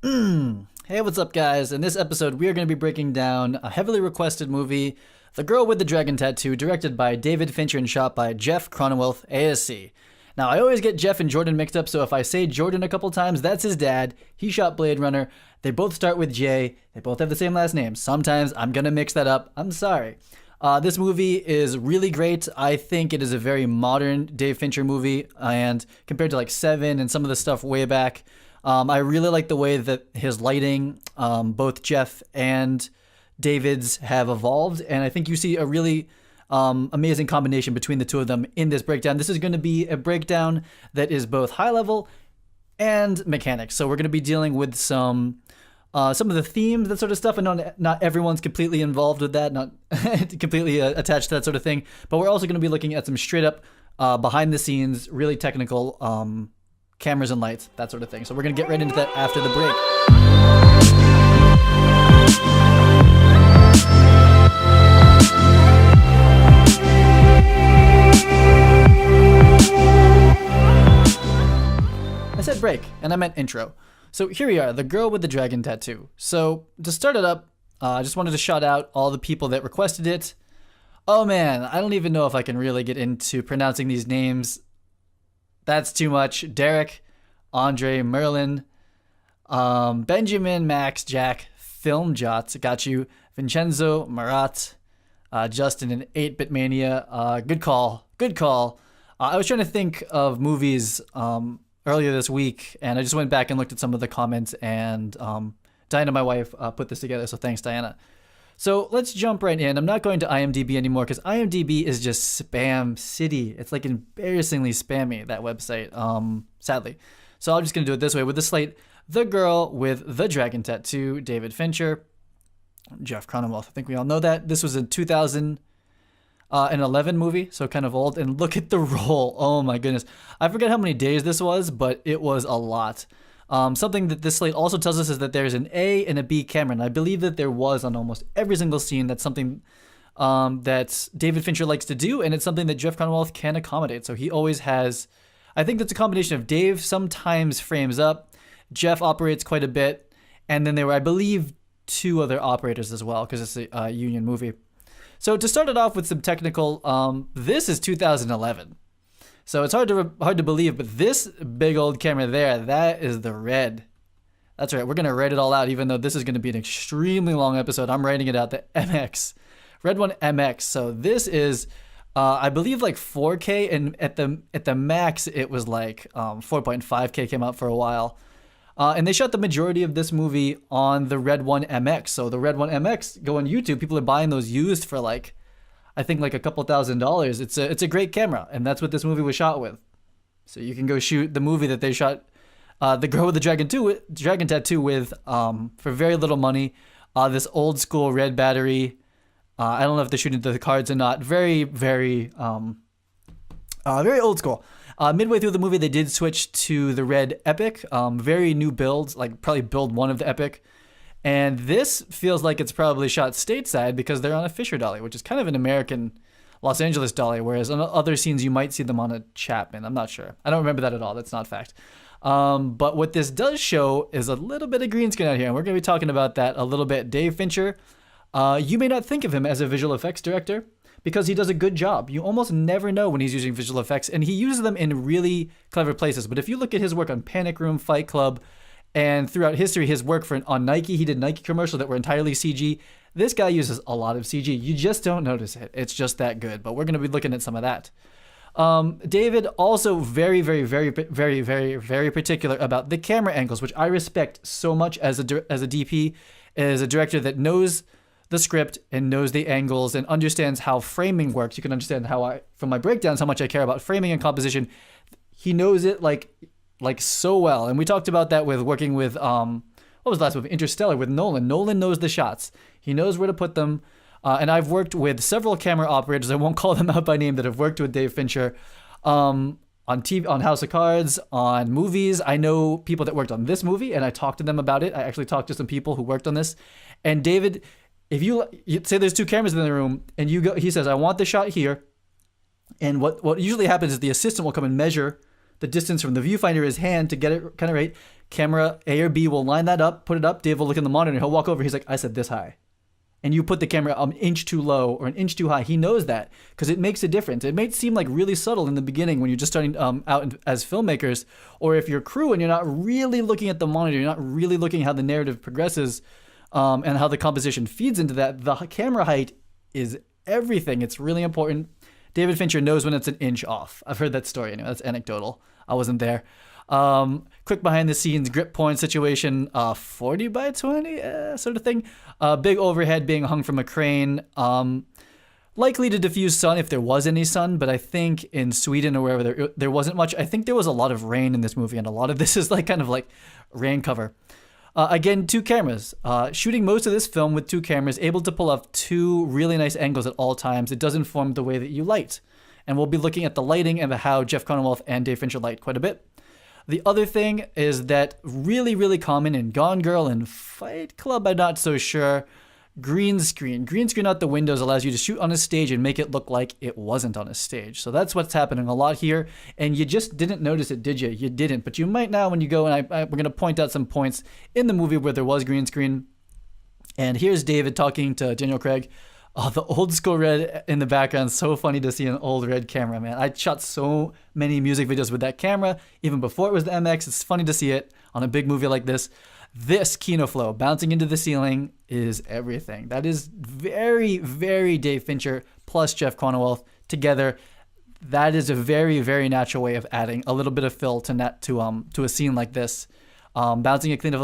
Hey, what's up, guys? In this episode, we are going to be breaking down a heavily requested movie, The Girl with the Dragon Tattoo, directed by David Fincher and shot by Jeff Cronenweth, ASC. Now, I always get Jeff and Jordan mixed up, so if I say Jordan a couple times, that's his dad. He shot Blade Runner. They both start with J. They both have the same last name. Sometimes I'm going to mix that up. I'm sorry. This movie is really great. I think it is a very modern Dave Fincher movie, and compared to like Seven and some of the stuff way back, I really like the way that his lighting, both Jeff and David's, have evolved, and I think you see a really amazing combination between the two of them in this breakdown. This is going to be a breakdown that is both high level and mechanics. So we're going to be dealing with some of the themes, that sort of stuff. And not everyone's completely involved with that, not completely attached to that sort of thing. But we're also going to be looking at some straight up behind the scenes, really technical cameras and lights, that sort of thing. So we're going to get right into that after the break. I said break, and I meant intro. So here we are, The Girl with the Dragon Tattoo. So to start it up, I just wanted to shout out all the people that requested it. Oh man, I don't even know if I can really get into pronouncing these names. That's too much. Derek, Andre, Merlin, Benjamin, Max, Jack, Filmjot, got you, Vincenzo, Marat, Justin, and 8-Bit Mania. Good call. I was trying to think of movies earlier this week, and I just went back and looked at some of the comments, and Diana, my wife, put this together, so thanks, Diana. So let's jump right in. I'm not going to IMDb anymore because IMDb is just spam city. It's like embarrassingly spammy, that website, sadly. So I'm just going to do it this way with the slate. The Girl with the Dragon Tattoo, David Fincher, Jeff Cronenweth. I think we all know that. This was a 2011 movie, so kind of old. And look at the roll. Oh my goodness. I forget how many days this was, but it was a lot. Something that this slate also tells us is that there's an A and a B camera, and I believe that there was on almost every single scene. That's something that David Fincher likes to do, and it's something that Jeff Cronenweth can accommodate. So he always has, I think that's a combination of Dave sometimes frames up, Jeff operates quite a bit, and then there were, I believe, two other operators as well, because it's a union movie. So to start it off with some technical, this is 2011. So it's hard to believe, but this big old camera there, that is the Red. That's right, we're going to write it all out, even though this is going to be an extremely long episode. I'm writing it out, the MX. Red One MX. So this is, I believe, like 4K, and at the max, it was like 4.5K came out for a while. And they shot the majority of this movie on the Red One MX. So the Red One MX, go on YouTube, people are buying those used for like, I think like a couple $1,000s. It's a great camera, and that's what this movie was shot with. So you can go shoot the movie that they shot, The Girl with the Dragon Tattoo with, for very little money. This old school red battery. I don't know if they're shooting the cards or not. Very, very old school. Midway through the movie, they did switch to the Red Epic. Very new builds, like probably build one of the Epic. And this feels like it's probably shot stateside because they're on a Fisher dolly, which is kind of an American Los Angeles dolly, whereas on other scenes you might see them on a Chapman. I'm not sure. I don't remember that at all. That's not fact. But what this does show is a little bit of green screen out here, and we're going to be talking about that a little bit. Dave Fincher, you may not think of him as a visual effects director because he does a good job. You almost never know when he's using visual effects, and he uses them in really clever places. But if you look at his work on Panic Room, Fight Club, and throughout history, his work on Nike, he did Nike commercials that were entirely CG. This guy uses a lot of CG. You just don't notice it. It's just that good. But we're going to be looking at some of that. David also very, very, very, very, very, very particular about the camera angles, which I respect so much as a DP, as a director that knows the script and knows the angles and understands how framing works. You can understand how from my breakdowns, how much I care about framing and composition. He knows it like so well. And we talked about that with working with, what was the last movie? Interstellar with Nolan. Nolan knows the shots. He knows where to put them. And I've worked with several camera operators, I won't call them out by name, that have worked with Dave Fincher on TV, on House of Cards, on movies. I know people that worked on this movie, and I talked to them about it. I actually talked to some people who worked on this. And David, if you say there's two cameras in the room, and he says, I want the shot here. And what usually happens is the assistant will come and measure the distance from the viewfinder of his hand to get it kind of right. Camera A or B will line that up, put it up. Dave will look in the monitor. He'll walk over. He's like, I said this high. And you put the camera an inch too low or an inch too high. He knows that because it makes a difference. It may seem like really subtle in the beginning when you're just starting out as filmmakers, or if you're crew and you're not really looking at the monitor, you're not really looking how the narrative progresses and how the composition feeds into that. The camera height is everything. It's really important. David Fincher knows when it's an inch off. I've heard that story. Anyway, that's anecdotal. I wasn't there. Quick behind the scenes grip point situation, 40 by 20 sort of thing. Big overhead being hung from a crane. Likely to diffuse sun if there was any sun, but I think in Sweden or wherever there wasn't much. I think there was a lot of rain in this movie, and a lot of this is like kind of like rain cover. Again, 2 cameras. Shooting most of this film with 2 cameras, able to pull off 2 really nice angles at all times. It does inform the way that you light. And we'll be looking at the lighting and how Jeff Cronenweth and Dave Fincher light quite a bit. The other thing is that really, really common in Gone Girl and Fight Club, I'm not so sure. Green screen. Green screen out the windows allows you to shoot on a stage and make it look like it wasn't on a stage. So that's what's happening a lot here. And you just didn't notice it, did you? You didn't. But you might now when you go, and we're going to point out some points in the movie where there was green screen. And here's David talking to Daniel Craig. Oh, the old school red in the background. So funny to see an old red camera, man. I shot so many music videos with that camera, even before it was the MX. It's funny to see it on a big movie like this. This Kino flow bouncing into the ceiling is everything. That is very, very Dave Fincher plus Jeff Cronenweth together. That is a very, very natural way of adding a little bit of fill to a scene like this. Bouncing a Kino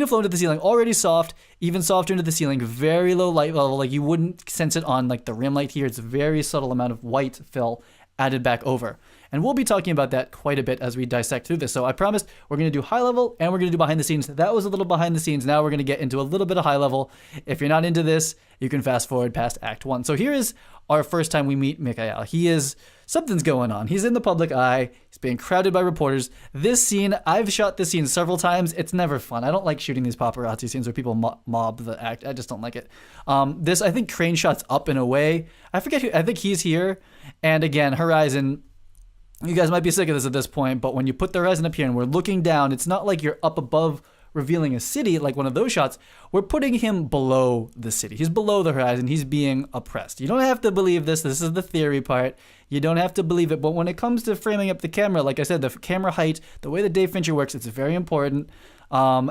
flow into the ceiling, already soft, even softer into the ceiling, very low light level, like you wouldn't sense it on like the rim light here. It's a very subtle amount of white fill added back over. And we'll be talking about that quite a bit as we dissect through this. So I promised we're going to do high level and we're going to do behind the scenes. That was a little behind the scenes. Now we're going to get into a little bit of high level. If you're not into this, you can fast forward past Act 1. So here is our first time we meet Mikhail. Something's going on. He's in the public eye. He's being crowded by reporters. This scene, I've shot this scene several times. It's never fun. I don't like shooting these paparazzi scenes where people mob the act. I just don't like it. This, I think, crane shots up and away. I think he's here. And again, horizon. You guys might be sick of this at this point, but when you put the horizon up here and we're looking down, it's not like you're up above revealing a city like one of those shots. We're putting him below the city. He's below the horizon. He's being oppressed. You don't have to believe this. This is the theory part. You don't have to believe it. But when it comes to framing up the camera, like I said, the camera height, the way that Dave Fincher works, it's very important.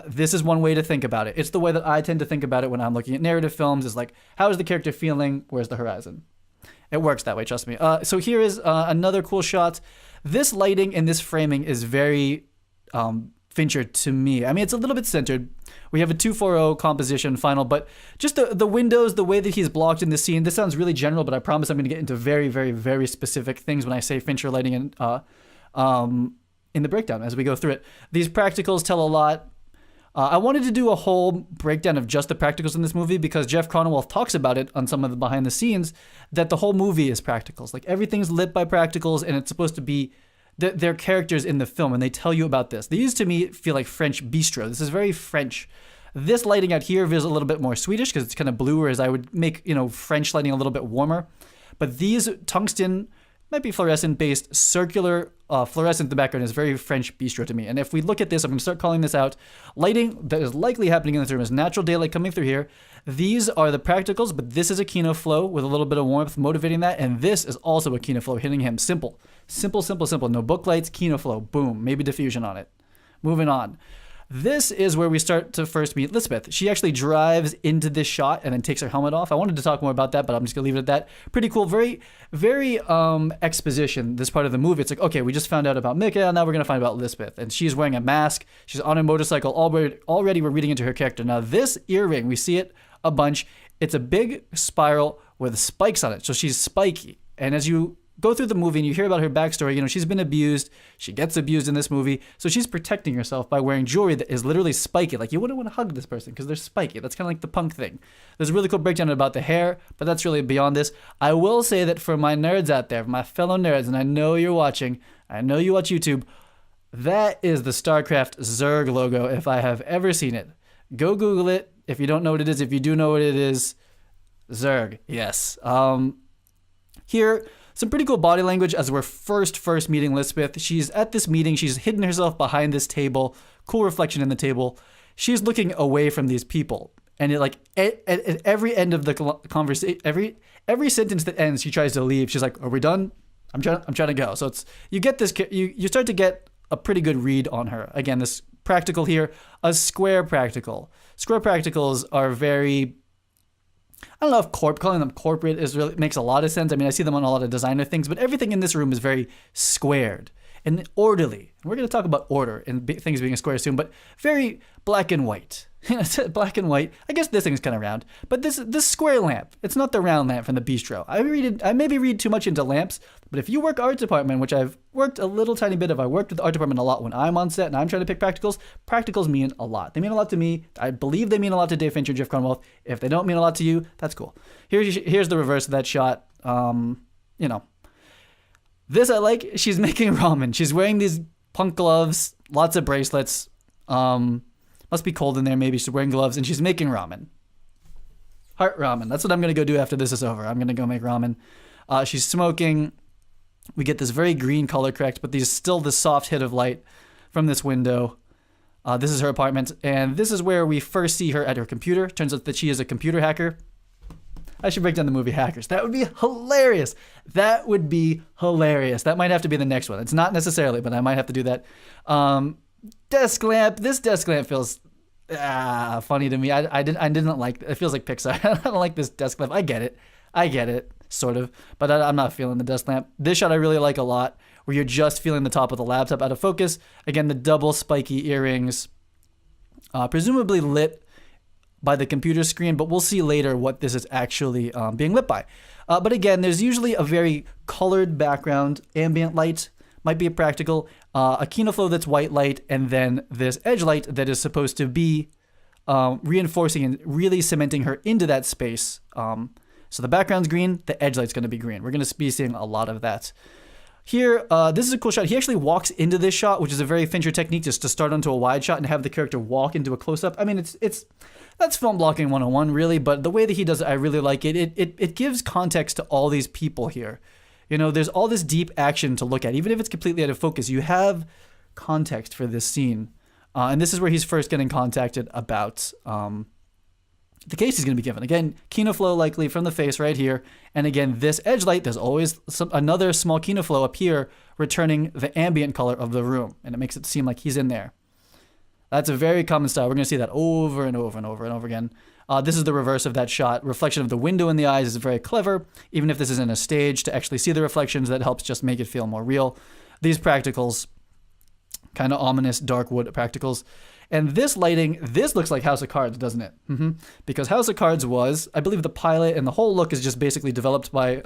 This is one way to think about it. It's the way that I tend to think about it when I'm looking at narrative films, is like, how is the character feeling? Where's the horizon? It works that way, trust me. So here is another cool shot. This lighting and this framing is very Fincher to me. I mean, it's a little bit centered. We have a 2/4/0 composition final, but just the windows, the way that he's blocked in the scene, this sounds really general, but I promise I'm going to get into very, very, very specific things when I say Fincher lighting in the breakdown as we go through it. These practicals tell a lot. I wanted to do a whole breakdown of just the practicals in this movie because Jeff Cronenweth talks about it on some of the behind the scenes, that the whole movie is practicals. Like everything's lit by practicals and it's supposed to be their characters in the film, and they tell you about this. These to me feel like French bistro. This is very French. This lighting out here feels a little bit more Swedish because it's kind of blue, whereas I would make, French lighting a little bit warmer. But these tungsten, might be fluorescent based, circular fluorescent in the background is very French bistro to me. And if we look at this, I'm going to start calling this out. Lighting that is likely happening in this room is natural daylight coming through here. These are the practicals, but this is a Kino flow with a little bit of warmth motivating that. And this is also a Kino flow hitting him. Simple. Simple, simple, simple. No book lights, Kino flow. Boom. Maybe diffusion on it. Moving on. This is where we start to first meet Lisbeth. She actually drives into this shot and then takes her helmet off. I wanted to talk more about that, but I'm just going to leave it at that. Pretty cool. Very, very exposition, this part of the movie. It's like, okay, we just found out about Mika. Now we're going to find out about Lisbeth. And she's wearing a mask. She's on a motorcycle. Already we're reading into her character. Now this earring, we see it a bunch. It's a big spiral with spikes on it. So she's spiky. And as you go through the movie and you hear about her backstory, she's been abused. She gets abused in this movie. So she's protecting herself by wearing jewelry that is literally spiky. Like you wouldn't want to hug this person because they're spiky. That's kind of like the punk thing. There's a really cool breakdown about the hair, but that's really beyond this. I will say that for my nerds out there, my fellow nerds, and I know you're watching, I know you watch YouTube, that is the StarCraft Zerg logo if I have ever seen it. Go Google it if you don't know what it is. If you do know what it is, Zerg, yes. Here, Some pretty cool body language as we're first meeting Lisbeth. She's at this meeting. She's hidden herself behind this table. Cool reflection in the table. She's looking away from these people. And like at every end of the conversation, every sentence that ends, she tries to leave. She's like, "Are we done? I'm trying to go." So you get this. You start to get a pretty good read on her. Again, this practical here, a square practical. Square practicals are very, I don't know if calling them corporate makes a lot of sense. I mean, I see them on a lot of designer things, but everything in this room is very squared and orderly. And we're going to talk about order and things being a square soon, but very black and white. Black and white. I guess this thing's kind of round, but this square lamp, it's not the round lamp from the bistro. I maybe read too much into lamps, but if you work art department, which I've worked a little tiny bit of, I worked with the art department a lot when I'm on set and I'm trying to pick practicals mean a lot. They mean a lot to me. I believe they mean a lot to Dave Fincher and Jeff Cronwell. If they don't mean a lot to you, that's cool. Here's the reverse of that shot. This I like. She's making ramen. She's wearing these punk gloves, lots of bracelets. Must be cold in there. Maybe she's wearing gloves and she's making ramen. Heart ramen. That's what I'm going to go do after this is over. I'm going to go make ramen. She's smoking. We get this very green color correct, but there's still the soft hit of light from this window. This is her apartment. And this is where we first see her at her computer. Turns out that she is a computer hacker. I should break down the movie Hackers. That would be hilarious. That might have to be the next one. It's not necessarily, but I might have to do that. Desk lamp. This desk lamp feels funny to me. I didn't like it. It feels like Pixar. I don't like this desk lamp. I get it, sort of, but I'm not feeling the desk lamp. This shot I really like a lot, where you're just feeling the top of the laptop out of focus. Again, the double spiky earrings, presumably lit by the computer screen, but we'll see later what this is actually being lit by. But again, there's usually a very colored background, ambient light. Might be a practical, a Kinoflow that's white light, and then this edge light that is supposed to be reinforcing and really cementing her into that space. So the background's green, the edge light's going to be green. We're going to be seeing a lot of that. Here, this is a cool shot. He actually walks into this shot, which is a very Fincher technique, just to start onto a wide shot and have the character walk into a close-up. I mean, that's film blocking 101, really, but the way that he does it, I really like it. It gives context to all these people here. You know, there's all this deep action to look at. Even if it's completely out of focus, you have context for this scene. And this is where he's first getting contacted about the case he's going to be given. Again, Kinoflow likely from the face right here. And again, this edge light, there's always another small Kinoflow up here returning the ambient color of the room. And it makes it seem like he's in there. That's a very common style. We're going to see that over and over and over and over again. This is the reverse of that shot. Reflection of the window in the eyes is very clever. Even if this isn't a stage, to actually see the reflections, that helps just make it feel more real. These practicals, kind of ominous dark wood practicals. And this lighting, this looks like House of Cards, doesn't it? Because House of Cards was, I believe the pilot and the whole look is just basically developed by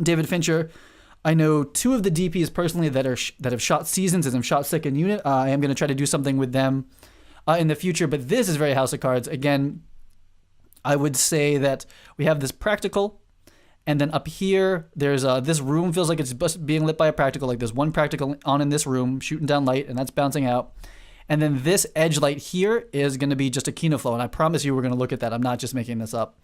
David Fincher. I know two of the DPs personally that have shot seasons and have shot second unit. I am going to try to do something with them in the future, but this is very House of Cards. Again, I would say that we have this practical, and then up here, there's this room feels like it's being lit by a practical, like there's one practical on in this room, shooting down light, and that's bouncing out. And then this edge light here is going to be just a Kinoflow, and I promise you we're going to look at that. I'm not just making this up.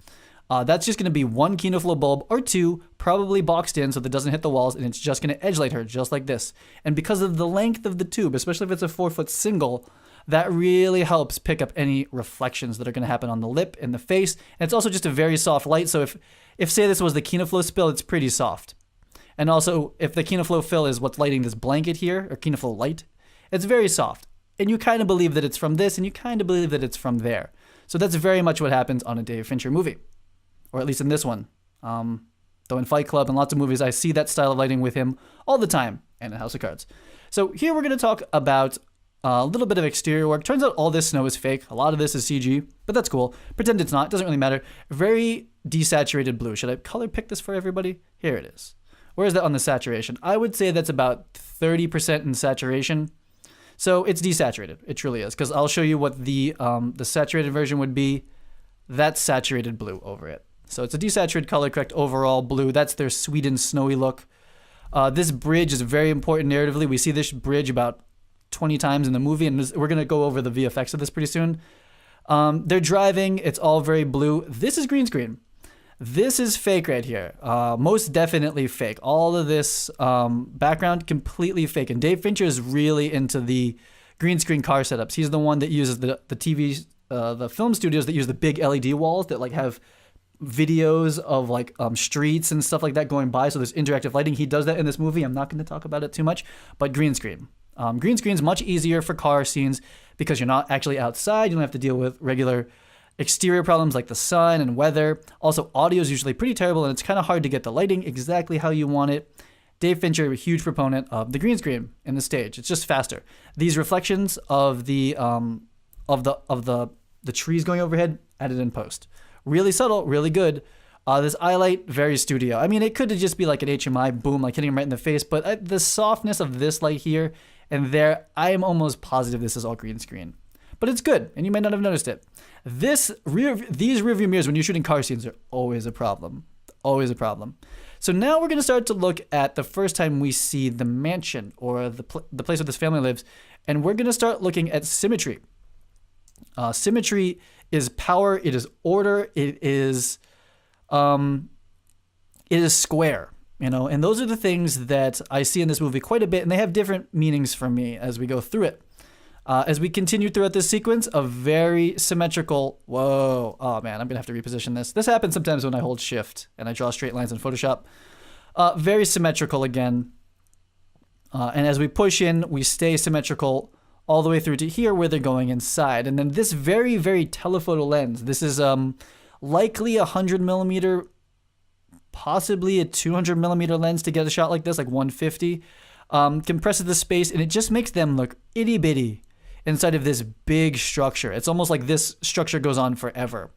That's just going to be one Kinoflow bulb, or two, probably boxed in so that it doesn't hit the walls, and it's just going to edge light her, just like this. And because of the length of the tube, especially if it's a 4-foot single, that really helps pick up any reflections that are going to happen on the lip and the face. And it's also just a very soft light. So if say this was the Kinoflow spill, it's pretty soft. And also, if the Kinoflow fill is what's lighting this blanket here, or Kinoflow light, it's very soft. And you kind of believe that it's from this, and you kind of believe that it's from there. So that's very much what happens on a David Fincher movie. Or at least in this one. Though in Fight Club and lots of movies, I see that style of lighting with him all the time, and in House of Cards. So here we're going to talk about a little bit of exterior work. Turns out all this snow is fake. A lot of this is CG, but that's cool. Pretend it's not. It doesn't really matter. Very desaturated blue. Should I color pick this for everybody? Here it is. Where is that on the saturation? I would say that's about 30% in saturation. So it's desaturated. It truly is. Because I'll show you what the saturated version would be. That's saturated blue over it. So it's a desaturated color correct overall blue. That's their Sweden snowy look. This bridge is very important narratively. We see this bridge about 20 times in the movie, and we're going to go over the VFX of this pretty soon. They're driving. It's all very blue. This is green screen. This is fake right here. Most definitely fake. All of this background completely fake. And Dave Fincher is really into the green screen car setups. He's the one that uses the TV, the film studios that use the big LED walls that like have videos of like streets and stuff like that going by. So there's interactive lighting. He does that in this movie. I'm not going to talk about it too much, but green screen. Green screen's much easier for car scenes because you're not actually outside. You don't have to deal with regular exterior problems like the sun and weather. Also, audio is usually pretty terrible, and it's kind of hard to get the lighting exactly how you want it. Dave Fincher, a huge proponent of the green screen in the stage. It's just faster. These reflections of the trees going overhead, added in post. Really subtle, really good. This eye light, very studio. I mean, it could just be like an HMI boom, like hitting him right in the face, but the softness of this light here and there, I am almost positive this is all green screen. But it's good, and you might not have noticed it. These rearview mirrors, when you're shooting car scenes, are always a problem. Always a problem. So now we're going to start to look at the first time we see the mansion or the place where this family lives, and we're going to start looking at symmetry. Symmetry is power. It is order. It is square. And those are the things that I see in this movie quite a bit, and they have different meanings for me as we go through it. As we continue throughout this sequence, a very symmetrical, oh man, I'm gonna have to reposition this. This happens sometimes when I hold shift and I draw straight lines in Photoshop. Very symmetrical again. And as we push in, we stay symmetrical all the way through to here where they're going inside. And then this very, very telephoto lens, this is likely 100 millimeter, possibly a 200 millimeter lens to get a shot like this, like 150. Compresses the space, and it just makes them look itty bitty inside of this big structure. It's almost like this structure goes on forever.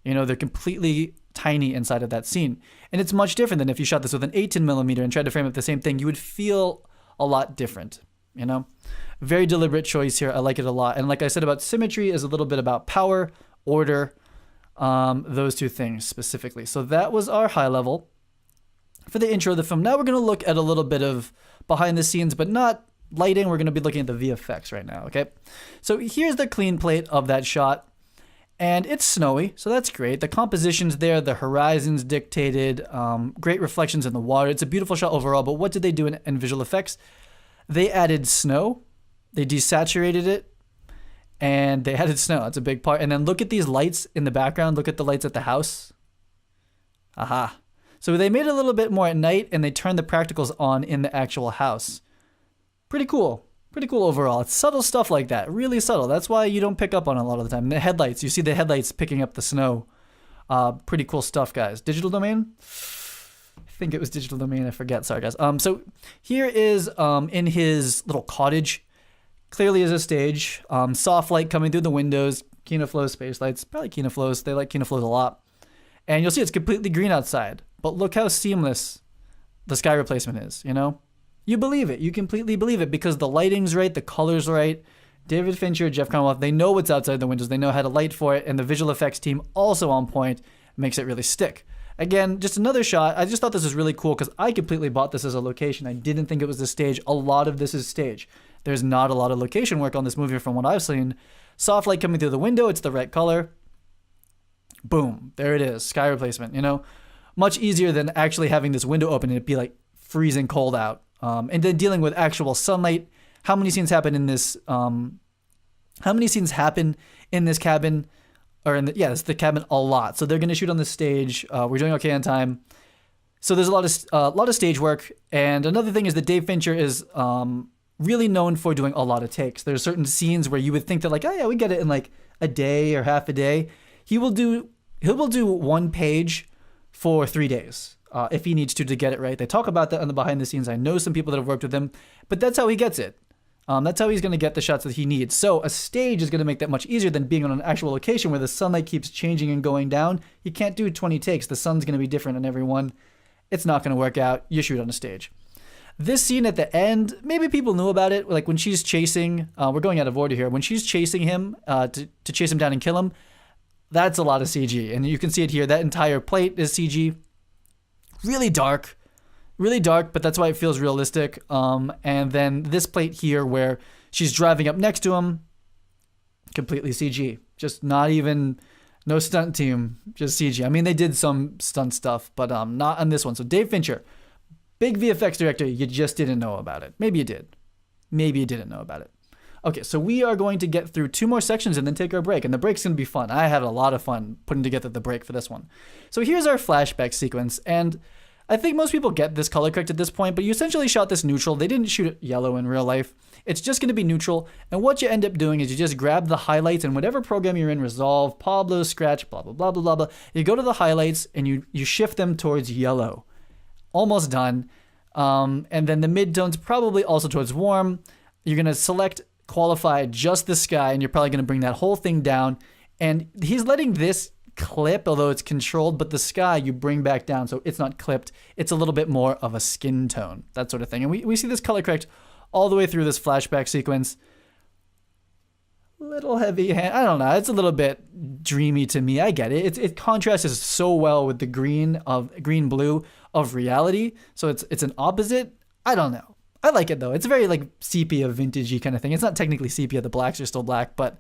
They're completely tiny inside of that scene. And it's much different than if you shot this with an 18 millimeter and tried to frame up the same thing. You would feel a lot different, Very deliberate choice here. I like it a lot. And like I said about symmetry is a little bit about power, order, those two things specifically. So that was our high level for the intro of the film. Now we're going to look at a little bit of behind the scenes, but not lighting. We're going to be looking at the VFX right now, okay? So here's the clean plate of that shot, and it's snowy, so that's great. The composition's there, the horizon's dictated, great reflections in the water. It's a beautiful shot overall, but what did they do in visual effects? They added snow, they desaturated it, and they added snow. That's a big part. And then look at these lights in the background. Look at the lights at the house. Aha. So they made it a little bit more at night, and they turned the practicals on in the actual house. Pretty cool. Pretty cool overall. It's subtle stuff like that. Really subtle. That's why you don't pick up on it a lot of the time. The headlights. You see the headlights picking up the snow. Pretty cool stuff, guys. Digital Domain? I think it was Digital Domain. I forget. Sorry, guys. So here is in his little cottage. Clearly is a stage. Soft light coming through the windows. Kinoflow space lights. Probably Kinoflows. They like Kinoflows a lot. And you'll see it's completely green outside. But look how seamless the sky replacement is, You believe it. You completely believe it because the lighting's right, the color's right. David Fincher, Jeff Conwell, they know what's outside the windows. They know how to light for it. And the visual effects team, also on point, makes it really stick. Again, just another shot. I just thought this was really cool because I completely bought this as a location. I didn't think it was the stage. A lot of this is stage. There's not a lot of location work on this movie from what I've seen. Soft light coming through the window. It's the right color. Boom. There it is. Sky replacement, Much easier than actually having this window open and it be like freezing cold out. And then dealing with actual sunlight. How many scenes happen in this? How many scenes happen in this cabin? Or it's the cabin a lot. So they're going to shoot on the stage. We're doing okay on time. So there's a lot of stage work. And another thing is that Dave Fincher is really known for doing a lot of takes. There's certain scenes where you would think that like, oh yeah, we get it in like a day or half a day. He will do one page for 3 days. If he needs to get it right. They talk about that on the behind the scenes. I know some people that have worked with him, but that's how he gets it. That's how he's going to get the shots that he needs. So a stage is going to make that much easier than being on an actual location where the sunlight keeps changing and going down. You can't do 20 takes. The sun's going to be different on every one. It's not going to work out. You shoot on a stage. This scene at the end, maybe people knew about it. Like when she's chasing, we're going out of order here. When she's chasing him to chase him down and kill him, that's a lot of CG. And you can see it here. That entire plate is CG. Really dark, but that's why it feels realistic. And then this plate here where she's driving up next to him, completely CG. Just not even No stunt team, just CG. I mean, they did some stunt stuff, but not on this one. So Dave Fincher, big VFX director, you just didn't know about it. Maybe you did. Maybe you didn't know about it. Okay, so we are going to get through 2 more sections and then take our break. And the break's going to be fun. I had a lot of fun putting together the break for this one. So here's our flashback sequence. And I think most people get this color correct at this point, but you essentially shot this neutral. They didn't shoot it yellow in real life. It's just going to be neutral. And what you end up doing is you just grab the highlights in whatever program you're in, Resolve, Pablo, Scratch, blah, blah, blah, blah, blah, blah. You go to the highlights and you shift them towards yellow. Almost done. And then the midtones probably also towards warm. You're going to select qualify just the sky, and you're probably going to bring that whole thing down. And he's letting this clip, although it's controlled, but the sky you bring back down so it's not clipped. It's a little bit more of a skin tone, that sort of thing. And we see this color correct all the way through this flashback sequence. Little heavy hand. I don't know. It's a little bit dreamy to me. I get it. It contrasts so well with the green blue of reality. So it's an opposite. I don't know. I like it though. It's very like sepia vintagey kind of thing. It's not technically sepia. The blacks are still black, but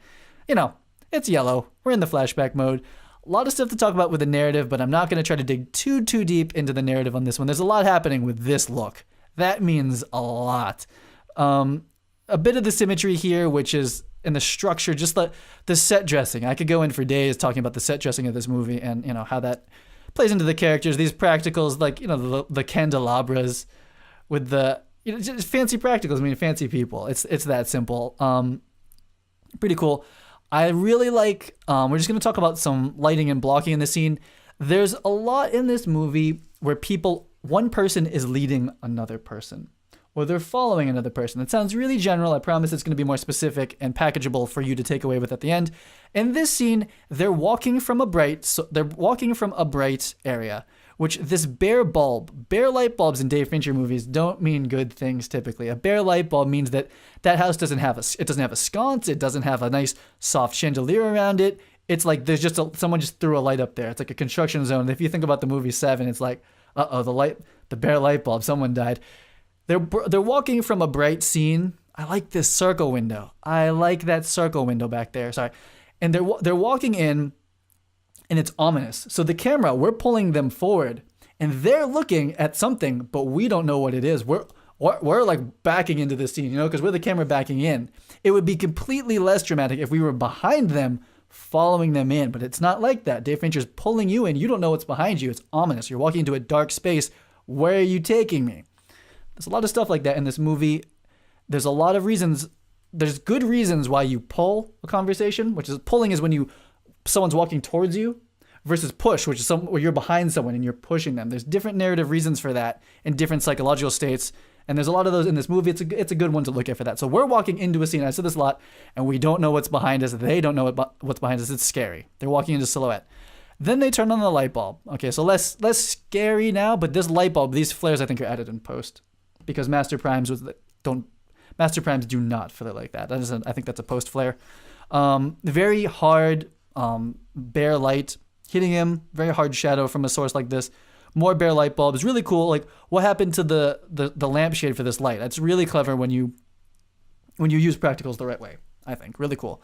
you know, it's yellow. We're in the flashback mode. A lot of stuff to talk about with the narrative, but I'm not going to try to dig too deep into the narrative on this one. There's a lot happening with this look. That means a lot. A bit of the symmetry here, which is in the structure, just the set dressing. I could go in for days talking about the set dressing of this movie and, you know, how that plays into the characters. These practicals, like, you know, the candelabras with the, you know, just fancy practicals. I mean, fancy people. It's that simple. Pretty cool. I really like, we're just going to talk about some lighting and blocking in the scene. There's a lot in this movie where one person is leading another person, or they're following another person. It sounds really general. I promise it's going to be more specific and packageable for you to take away with at the end. In this scene, they're walking from a bright area, which this bare light bulbs in Dave Fincher movies don't mean good things typically. A bare light bulb means that house doesn't have a sconce. It doesn't have a nice soft chandelier around it. It's like there's just someone just threw a light up there. It's like a construction zone. If you think about the movie Seven, it's like, the bare light bulb, someone died. They're walking from a bright scene. I like this circle window. I like that circle window back there. Sorry. And they're walking in, and it's ominous. So the camera, we're pulling them forward, and they're looking at something, but we don't know what it is. We're like backing into the scene, you know, because we're the camera backing in. It would be completely less dramatic if we were behind them, following them in, but it's not like that. Dave Fincher's pulling you in. You don't know what's behind you. It's ominous. You're walking into a dark space. Where are you taking me? There's a lot of stuff like that in this movie. There's a lot of reasons. There's good reasons why you pull a conversation, which is pulling is when someone's walking towards you, versus push, which is where you're behind someone and you're pushing them. There's different narrative reasons for that in different psychological states, and there's a lot of those in this movie. It's a good one to look at for that. So we're walking into a scene. I said this a lot, and we don't know what's behind us. They don't know what's behind us. It's scary. They're walking into silhouette. Then they turn on the light bulb. Okay, so less scary now, but this light bulb, these flares, I think are added in post, because Master Primes do not flare like that. I think that's a post flare. Very hard bare light hitting him. Very hard shadow from a source like this. More bare light bulbs. Really cool. Like, what happened to the lampshade for this light? That's really clever when you use practicals the right way, I think. Really cool.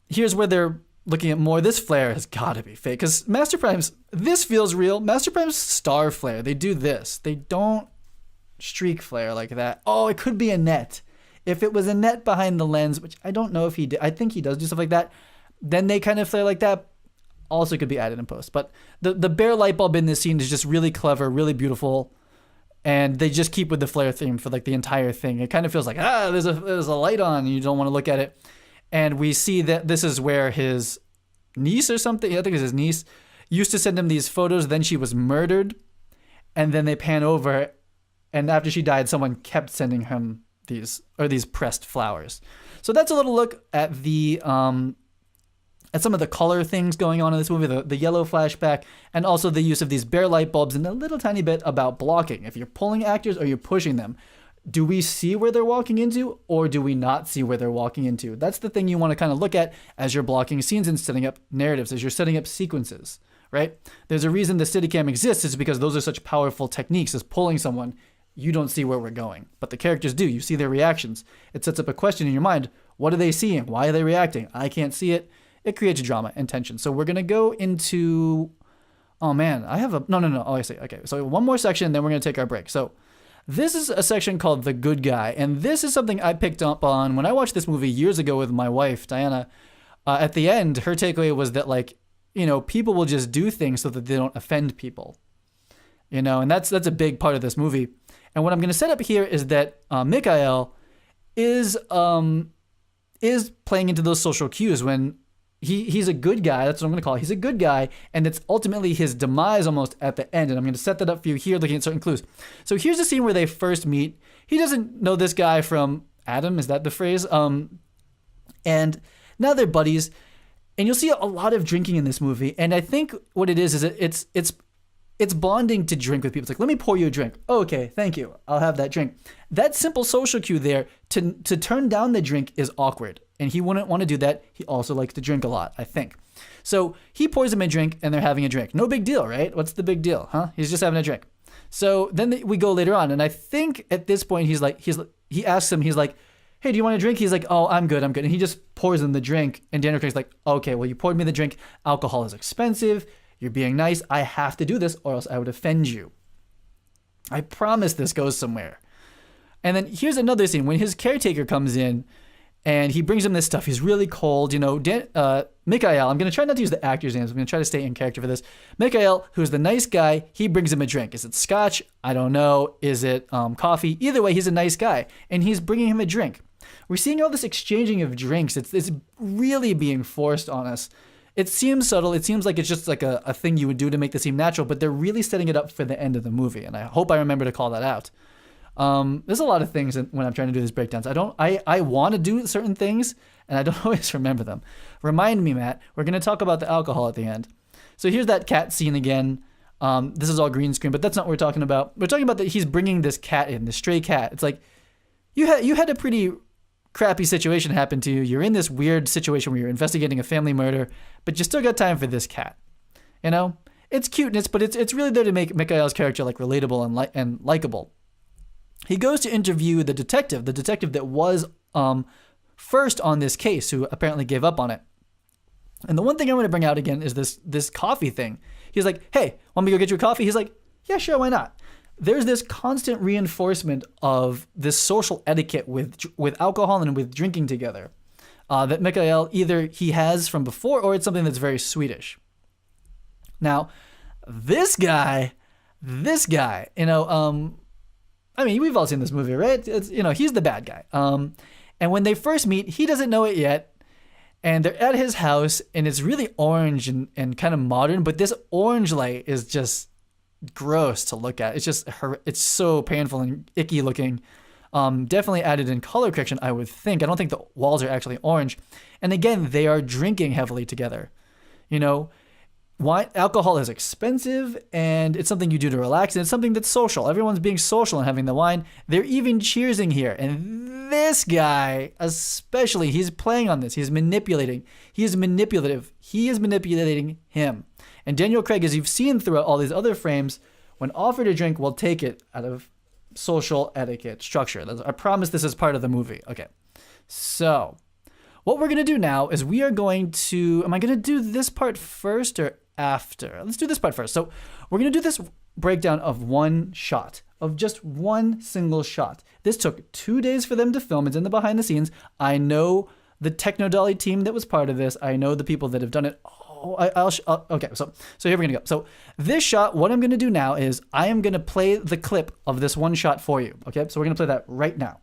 Here's where they're looking at more. This flare has got to be fake, because Master Primes, this feels real. Master Prime's star flare, they do this. They don't streak flare like that. Oh, it could be a net. If it was a net behind the lens, which I don't know if he did, I think he does do stuff like that, then they kind of flare like that. Also could be added in post. But the bare light bulb in this scene is just really clever, really beautiful, and they just keep with the flare theme for like the entire thing. It kind of feels like, there's a light on, and you don't want to look at it. And we see that this is where his niece or something, I think it was his niece, used to send him these photos. Then she was murdered, and then they pan over, and after she died, someone kept sending him these pressed flowers. So that's a little look at at some of the color things going on in this movie, the yellow flashback, and also the use of these bare light bulbs, and a little tiny bit about blocking. If you're pulling actors or you're pushing them, do we see where they're walking into, or do we not see where they're walking into? That's the thing you want to kind of look at as you're blocking scenes and setting up narratives, as you're setting up sequences, right? There's a reason the Steadicam exists, is because those are such powerful techniques as pulling someone. You don't see where we're going, but the characters do. You see their reactions. It sets up a question in your mind. What are they seeing? Why are they reacting? I can't see it. it creates drama and tension. So we're gonna go into. Oh man, I have a no. Oh, I see. Okay, so one more section, then we're gonna take our break. So this is a section called The Good Guy, and this is something I picked up on when I watched this movie years ago with my wife Diana. At the end, her takeaway was that, like, people will just do things so that they don't offend people. And that's a big part of this movie. And what I'm going to set up here is that Mikhail is playing into those social cues when he's a good guy. That's what I'm going to call it. He's a good guy, and it's ultimately his demise almost at the end. And I'm going to set that up for you here, looking at certain clues. So here's the scene where they first meet. He doesn't know this guy from Adam. Is that the phrase? And now they're buddies, and you'll see a lot of drinking in this movie. And I think what it is it's bonding to drink with people. It's like, let me pour you a drink. Oh, okay, thank you. I'll have that drink. That simple social cue there to turn down the drink is awkward, and he wouldn't want to do that. He also likes to drink a lot, I think. So he pours him a drink, and they're having a drink. No big deal, right? What's the big deal, huh? He's just having a drink. So then we go later on, and I think at this point he asks him, he's like, hey, do you want a drink? He's like, oh, I'm good. And he just pours him the drink. And Daniel Craig's like, okay, well, you poured me the drink. Alcohol is expensive. You're being nice. I have to do this or else I would offend you. I promise this goes somewhere. And then here's another scene when his caretaker comes in and he brings him this stuff. He's really cold. Mikhail, I'm going to try not to use the actor's names. I'm going to try to stay in character for this. Mikhail, who's the nice guy, he brings him a drink. Is it scotch? I don't know. Is it coffee? Either way, he's a nice guy. And he's bringing him a drink. We're seeing all this exchanging of drinks. It's really being forced on us. It seems subtle. It seems like it's just like a thing you would do to make this seem natural, but they're really setting it up for the end of the movie. And I hope I remember to call that out. There's a lot of things when I'm trying to do these breakdowns. I want to do certain things and I don't always remember them. Remind me, Matt. We're going to talk about the alcohol at the end. So here's that cat scene again. This is all green screen, but that's not what we're talking about. We're talking about that he's bringing this cat in, this stray cat. It's like you had a pretty crappy situation happen to you. You're in this weird situation where you're investigating a family murder, but you still got time for this cat. It's cuteness, but it's really there to make Mikhail's character like relatable and likable. He goes to interview the detective that was first on this case, who apparently gave up on it. And the one thing I want to bring out again is this coffee thing. He's like, hey, want me to go get you a coffee? He's like, yeah, sure, why not? There's this constant reinforcement of this social etiquette with alcohol and with drinking together that Mikhail either he has from before or it's something that's very Swedish. Now, this guy, I mean, we've all seen this movie, right? He's the bad guy. And when they first meet, he doesn't know it yet. And they're at his house, and it's really orange and kind of modern, but this orange light is just gross to look at. It's so painful and icky looking. Definitely added in color correction, I would think. I don't think the walls are actually orange. And again, they are drinking heavily together. Wine, alcohol is expensive, and it's something you do to relax, and it's something that's social. Everyone's being social and having the wine. They're even cheersing here. And this guy, especially, he's playing on this. He's manipulating. He is manipulative. He is manipulating him. And Daniel Craig, as you've seen throughout all these other frames, when offered a drink, will take it out of social etiquette structure. I promise this is part of the movie. Okay. So what we're going to do now is we are going to, am I going to do this part first or after? Let's do this part first. So we're going to do this breakdown of one shot, of just one single shot. This took 2 days for them to film. It's in the behind the scenes. I know the Techno Dolly team that was part of this. I know the people that have done it. Okay, so here we're going to go. So this shot, what I'm going to do now is I am going to play the clip of this one shot for you. Okay, so we're going to play that right now.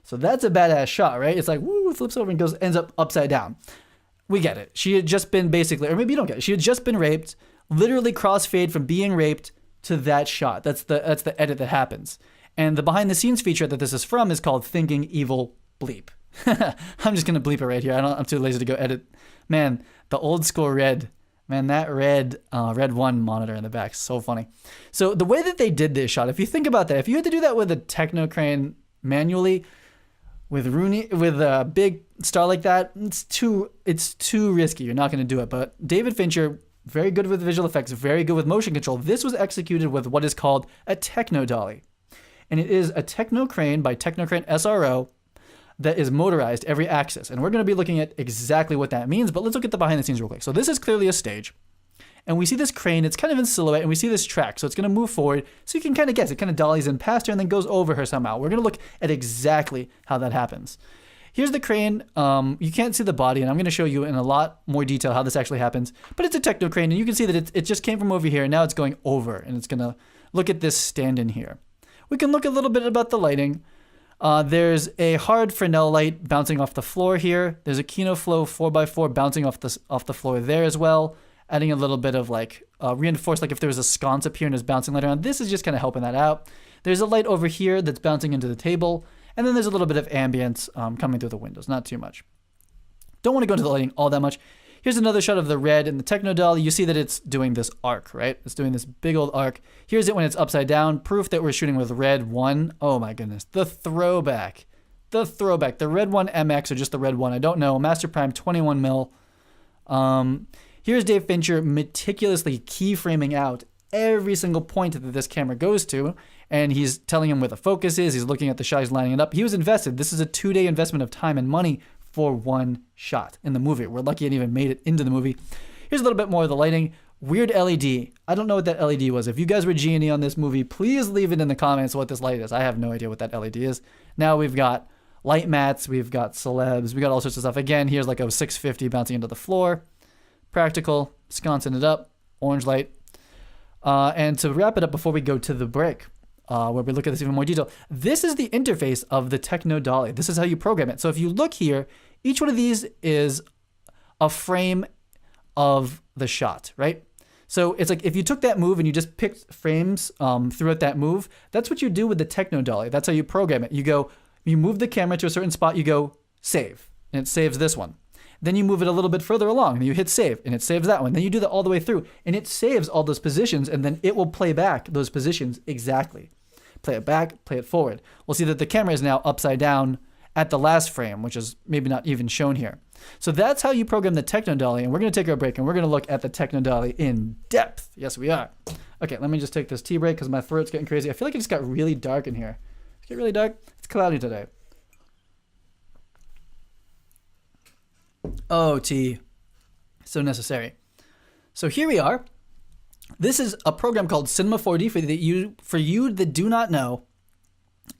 So that's a badass shot, right? It's like, woo, flips over and ends up upside down. We get it. She had just been basically, or maybe you don't get it. She had just been raped, literally crossfade from being raped to that shot. That's the edit that happens. And the behind the scenes feature that this is from is called Thinking Evil Bleep. I'm just going to bleep it right here. I'm too lazy to go edit. Man, the old school red. Man, that red 1 monitor in the back is so funny. So the way that they did this shot, if you think about that, if you had to do that with a Techno crane manually, with Rooney, with a big star like that, it's too risky. You're not going to do it. But David Fincher, very good with visual effects, very good with motion control. This was executed with what is called a techno dolly, and it is a techno crane by Technocrane SRO that is motorized every axis. And we're going to be looking at exactly what that means. But let's look at the behind the scenes real quick. So this is clearly a stage. And we see this crane, it's kind of in silhouette, and we see this track. So it's going to move forward. So you can kind of guess, it kind of dollies in past her and then goes over her somehow. We're going to look at exactly how that happens. Here's the crane. You can't see the body, and I'm going to show you in a lot more detail how this actually happens. But it's a techno crane, and you can see that it just came from over here, and now it's going over, and it's going to look at this stand-in here. We can look a little bit about the lighting. There's a hard Fresnel light bouncing off the floor here. There's a Kino Flow 4x4 bouncing off the floor there as well, adding a little bit of like reinforced, like if there was a sconce up here and it's bouncing light around. This is just kind of helping that out. There's a light over here that's bouncing into the table, and then there's a little bit of ambience coming through the windows, not too much. Don't want to go into the lighting all that much. Here's another shot of the red in the techno dolly. You see that it's doing this arc, right? It's doing this big old arc. Here's it when it's upside down. Proof that we're shooting with red 1. Oh my goodness. The throwback. The throwback. The red 1 MX or just the red 1. I don't know. Master Prime 21 mil. Here's Dave Fincher meticulously keyframing out every single point that this camera goes to, and he's telling him where the focus is. He's looking at the shot, he's lining it up. He was invested. This is a 2-day investment of time and money for one shot in the movie. We're lucky it even made it into the movie. Here's a little bit more of the lighting. Weird LED. I don't know what that LED was. If you guys were G&E on this movie, please leave it in the comments what this light is. I have no idea what that LED is. Now we've got light mats, we've got celebs, we got all sorts of stuff. Again, here's like a 650 bouncing into the floor. Practical, sconcing it up, orange light. And to wrap it up before we go to the break, where we look at this in even more detail, this is the interface of the techno dolly. This is how you program it. So if you look here, each one of these is a frame of the shot, right? So it's like if you took that move and you just picked frames throughout that move, that's what you do with the techno dolly. That's how you program it. You move the camera to a certain spot, you go save, and it saves this one. Then you move it a little bit further along, and you hit save, and it saves that one. Then you do that all the way through, and it saves all those positions, and then it will play back those positions exactly. Play it back, play it forward. We'll see that the camera is now upside down at the last frame, which is maybe not even shown here. So that's how you program the techno dolly, and we're going to take our break, and we're going to look at the techno dolly in depth. Yes, we are. Okay, let me just take this tea break because my throat's getting crazy. I feel like it just got really dark in here. It's getting really dark. It's cloudy today. Oh, tea. So necessary. So here we are. This is a program called Cinema 4D for you that do not know.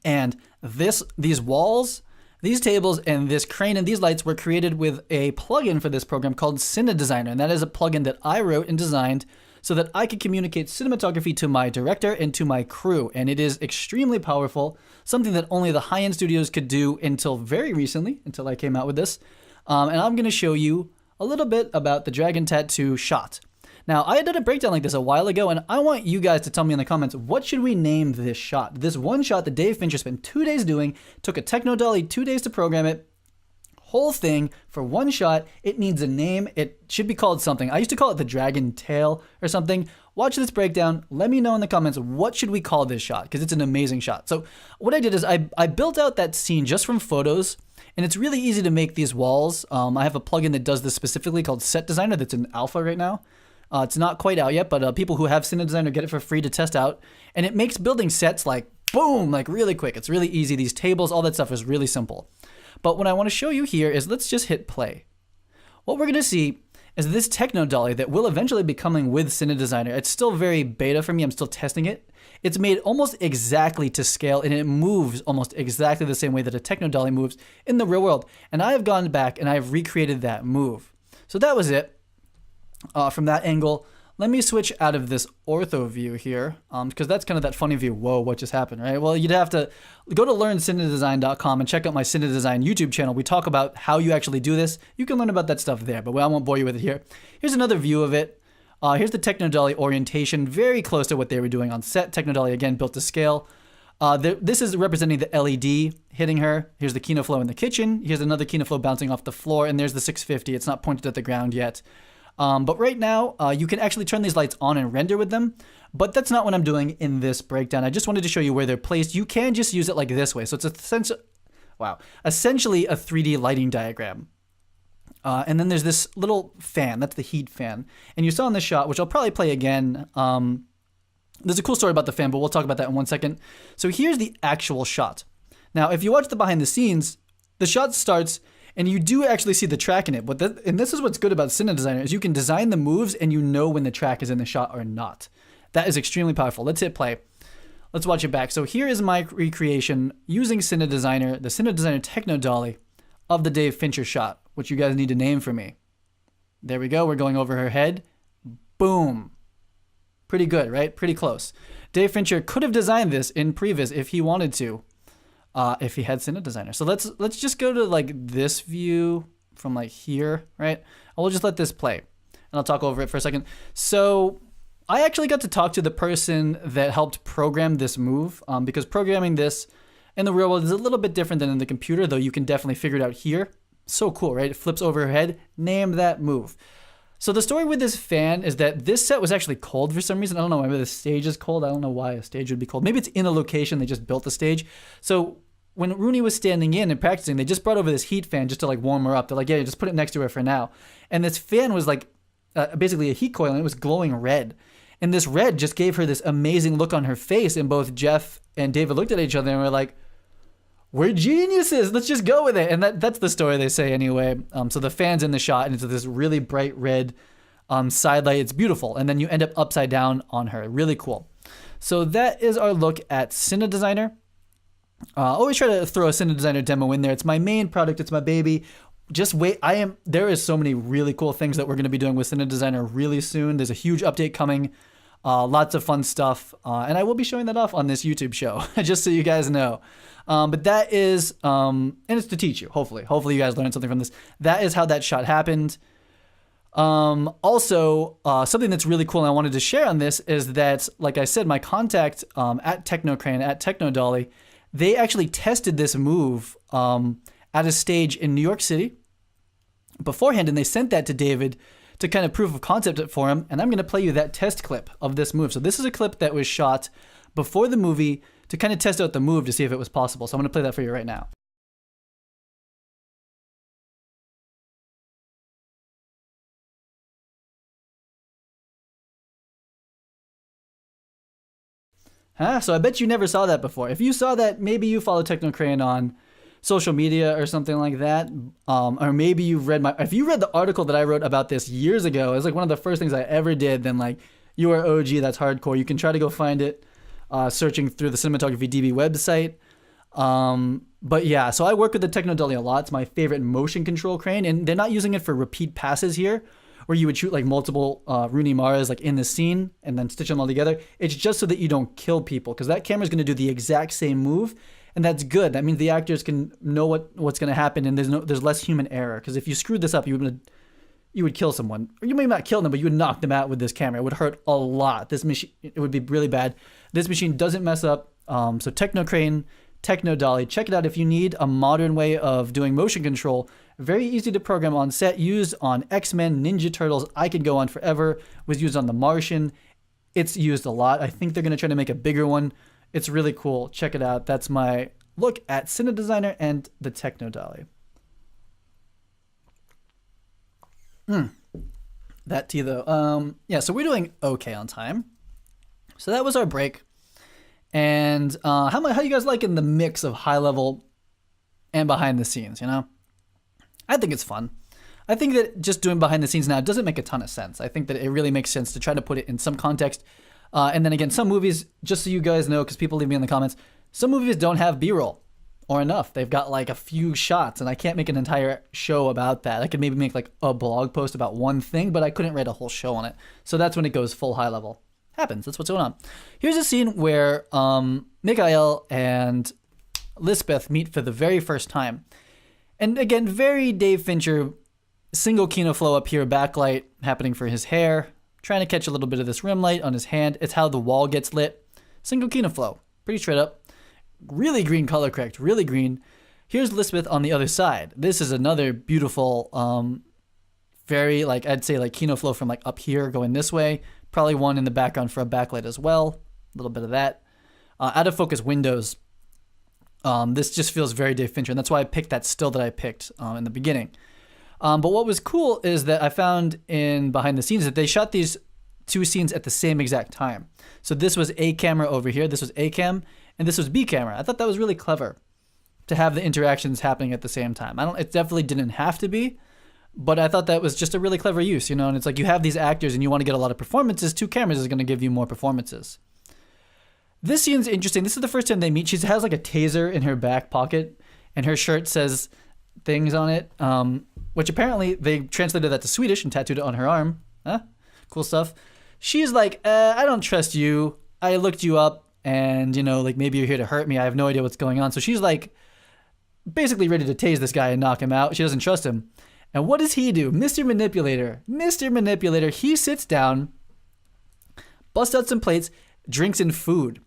And these walls, these tables, and this crane and these lights were created with a plugin for this program called Cinedesigner. And that is a plugin that I wrote and designed so that I could communicate cinematography to my director and to my crew. And it is extremely powerful, something that only the high-end studios could do until very recently, until I came out with this. And I'm going to show you a little bit about the Dragon Tattoo shot. Now, I did a breakdown like this a while ago, and I want you guys to tell me in the comments, what should we name this shot? This one shot that Dave Fincher spent 2 days doing, took a techno dolly, 2 days to program it, whole thing for one shot. It needs a name. It should be called something. I used to call it the Dragon Tail or something. Watch this breakdown. Let me know in the comments, what should we call this shot? Because it's an amazing shot. So what I did is I built out that scene just from photos. And it's really easy to make these walls. I have a plugin that does this specifically called Set Designer that's in alpha right now. It's not quite out yet, but people who have Cinedesigner get it for free to test out. And it makes building sets like boom, like really quick. It's really easy. These tables, all that stuff is really simple. But what I want to show you here is let's just hit play. What we're going to see is this techno dolly that will eventually be coming with Cinedesigner. It's still very beta for me. I'm still testing it. It's made almost exactly to scale, and it moves almost exactly the same way that a techno dolly moves in the real world. And I have gone back and I've recreated that move. So that was it from that angle. Let me switch out of this ortho view here because that's kind of that funny view. Whoa, what just happened, right? Well, you'd have to go to learncinedesign.com and check out my Cinedesign YouTube channel. We talk about how you actually do this. You can learn about that stuff there, but I won't bore you with it here. Here's another view of it. Here's the techno dolly orientation, very close to what they were doing on set. Techno dolly, again, built to scale. This is representing the LED hitting her. Here's the Kino Flow in the kitchen. Here's another Kino Flow bouncing off the floor, and there's the 650. It's not pointed at the ground yet. But right now, you can actually turn these lights on and render with them, but that's not what I'm doing in this breakdown. I just wanted to show you where they're placed. You can just use it like this way. So it's wow, essentially a 3D lighting diagram. And then there's this little fan. That's the heat fan. And you saw in this shot, which I'll probably play again. There's a cool story about the fan, but we'll talk about that in 1 second. So here's the actual shot. Now, if you watch the behind the scenes, the shot starts and you do actually see the track in it. And this is what's good about Cinedesigner is you can design the moves and you know when the track is in the shot or not. That is extremely powerful. Let's hit play. Let's watch it back. So here is my recreation using Cinedesigner, the Cinedesigner Techno Dolly of the Dave Fincher shot, which you guys need to name for me. There we go. We're going over her head. Boom. Pretty good, right? Pretty close. Dave Fincher could have designed this in Previs if he wanted to. If he had Cinedesigner. So let's just go to like this view from like here, right? We'll just let this play and I'll talk over it for a second. So I actually got to talk to the person that helped program this move because programming this in the real world is a little bit different than in the computer, though you can definitely figure it out here. So cool, right? It flips over her head. Name that move. So the story with this fan is that this set was actually cold for some reason. I don't know, maybe the stage is cold. I don't know why a stage would be cold. Maybe it's in a location. They just built the stage. So when Rooney was standing in and practicing, they just brought over this heat fan just to like warm her up. They're like, yeah, just put it next to her for now. And this fan was like basically a heat coil and it was glowing red. And this red just gave her this amazing look on her face. And both Jeff and David looked at each other and were like, we're geniuses. Let's just go with it. And that's the story they say anyway. So the fan's in the shot and it's this really bright red side light. It's beautiful. And then you end up upside down on her. Really cool. So that is our look at Cinedesigner. Always try to throw a Cinedesigner demo in there. It's my main product. It's my baby. Just wait. There is so many really cool things that we're going to be doing with Cinedesigner really soon. There's a huge update coming. Lots of fun stuff. And I will be showing that off on this YouTube show, just so you guys know. But that is, and it's to teach you, hopefully. Hopefully you guys learned something from this. That is how that shot happened. Also, something that's really cool and I wanted to share on this is that, like I said, my contact at Technocrane, at Technodolly, they actually tested this move at a stage in New York City beforehand, and they sent that to David to kind of proof of concept it for him. And I'm going to play you that test clip of this move. So this is a clip that was shot before the movie to kind of test out the move to see if it was possible. So I'm going to play that for you right now. So I bet you never saw that before. If you saw that, maybe you follow Technocrane on social media or something like that. Or maybe you've read if you read the article that I wrote about this years ago, it was like one of the first things I ever did, then like you are OG, that's hardcore. You can try to go find it searching through the Cinematography DB website. But yeah, so I work with the Technodolly a lot. It's my favorite motion control crane, and they're not using it for repeat passes here, where you would shoot like multiple Rooney Maras like in the scene and then stitch them all together. It's just so that you don't kill people, because that camera's going to do the exact same move, and that's good. That means the actors can know what's going to happen, and there's less human error. Because if you screwed this up, you would kill someone, or you may not kill them, but you would knock them out with this camera. It would hurt a lot. This machine, it would be really bad. This machine doesn't mess up. So Technocrane, Technodolly, check it out if you need a modern way of doing motion control. Very easy to program on set, used on X-Men, Ninja Turtles. I could go on forever. Was used on The Martian. It's used a lot. I think they're going to try to make a bigger one. It's really cool. Check it out. That's my look at Cinedesigner and the Technodolly. That tea though. Yeah, so we're doing okay on time. So that was our break. And how you guys liking the mix of high level and behind the scenes, you know? I think it's fun. I think that just doing behind the scenes now doesn't make a ton of sense. I think that it really makes sense to try to put it in some context. And then again, some movies, just so you guys know, because people leave me in the comments, some movies don't have B-roll or enough. They've got like a few shots, and I can't make an entire show about that. I could maybe make like a blog post about one thing, but I couldn't write a whole show on it. So that's when it goes full high level. Happens. That's what's going on. Here's a scene where Mikhail and Lisbeth meet for the very first time. And again, very Dave Fincher, single Kino flow up here, backlight happening for his hair, trying to catch a little bit of this rim light on his hand. It's how the wall gets lit. Single Kino flow, pretty straight up. Really green color correct, really green. Here's Lisbeth on the other side. This is another beautiful, very like, I'd say like Kino flow from like up here going this way. Probably one in the background for a backlight as well. A little bit of that. Out of focus windows. This just feels very Dave Fincher, and that's why I picked that still that I picked in the beginning. But what was cool is that I found in behind the scenes that they shot these two scenes at the same exact time. So this was A camera over here, this was A cam, and this was B camera. I thought that was really clever to have the interactions happening at the same time. It definitely didn't have to be, but I thought that was just a really clever use, And it's like you have these actors and you want to get a lot of performances. Two cameras is going to give you more performances. This scene's interesting. This is the first time they meet. She has like a taser in her back pocket, and her shirt says things on it, which apparently they translated that to Swedish and tattooed it on her arm. Huh? Cool stuff. She's like, I don't trust you. I looked you up, and like maybe you're here to hurt me. I have no idea what's going on. So she's like basically ready to tase this guy and knock him out. She doesn't trust him. And what does he do? Mr. Manipulator. Mr. Manipulator, he sits down, busts out some plates, drinks in food.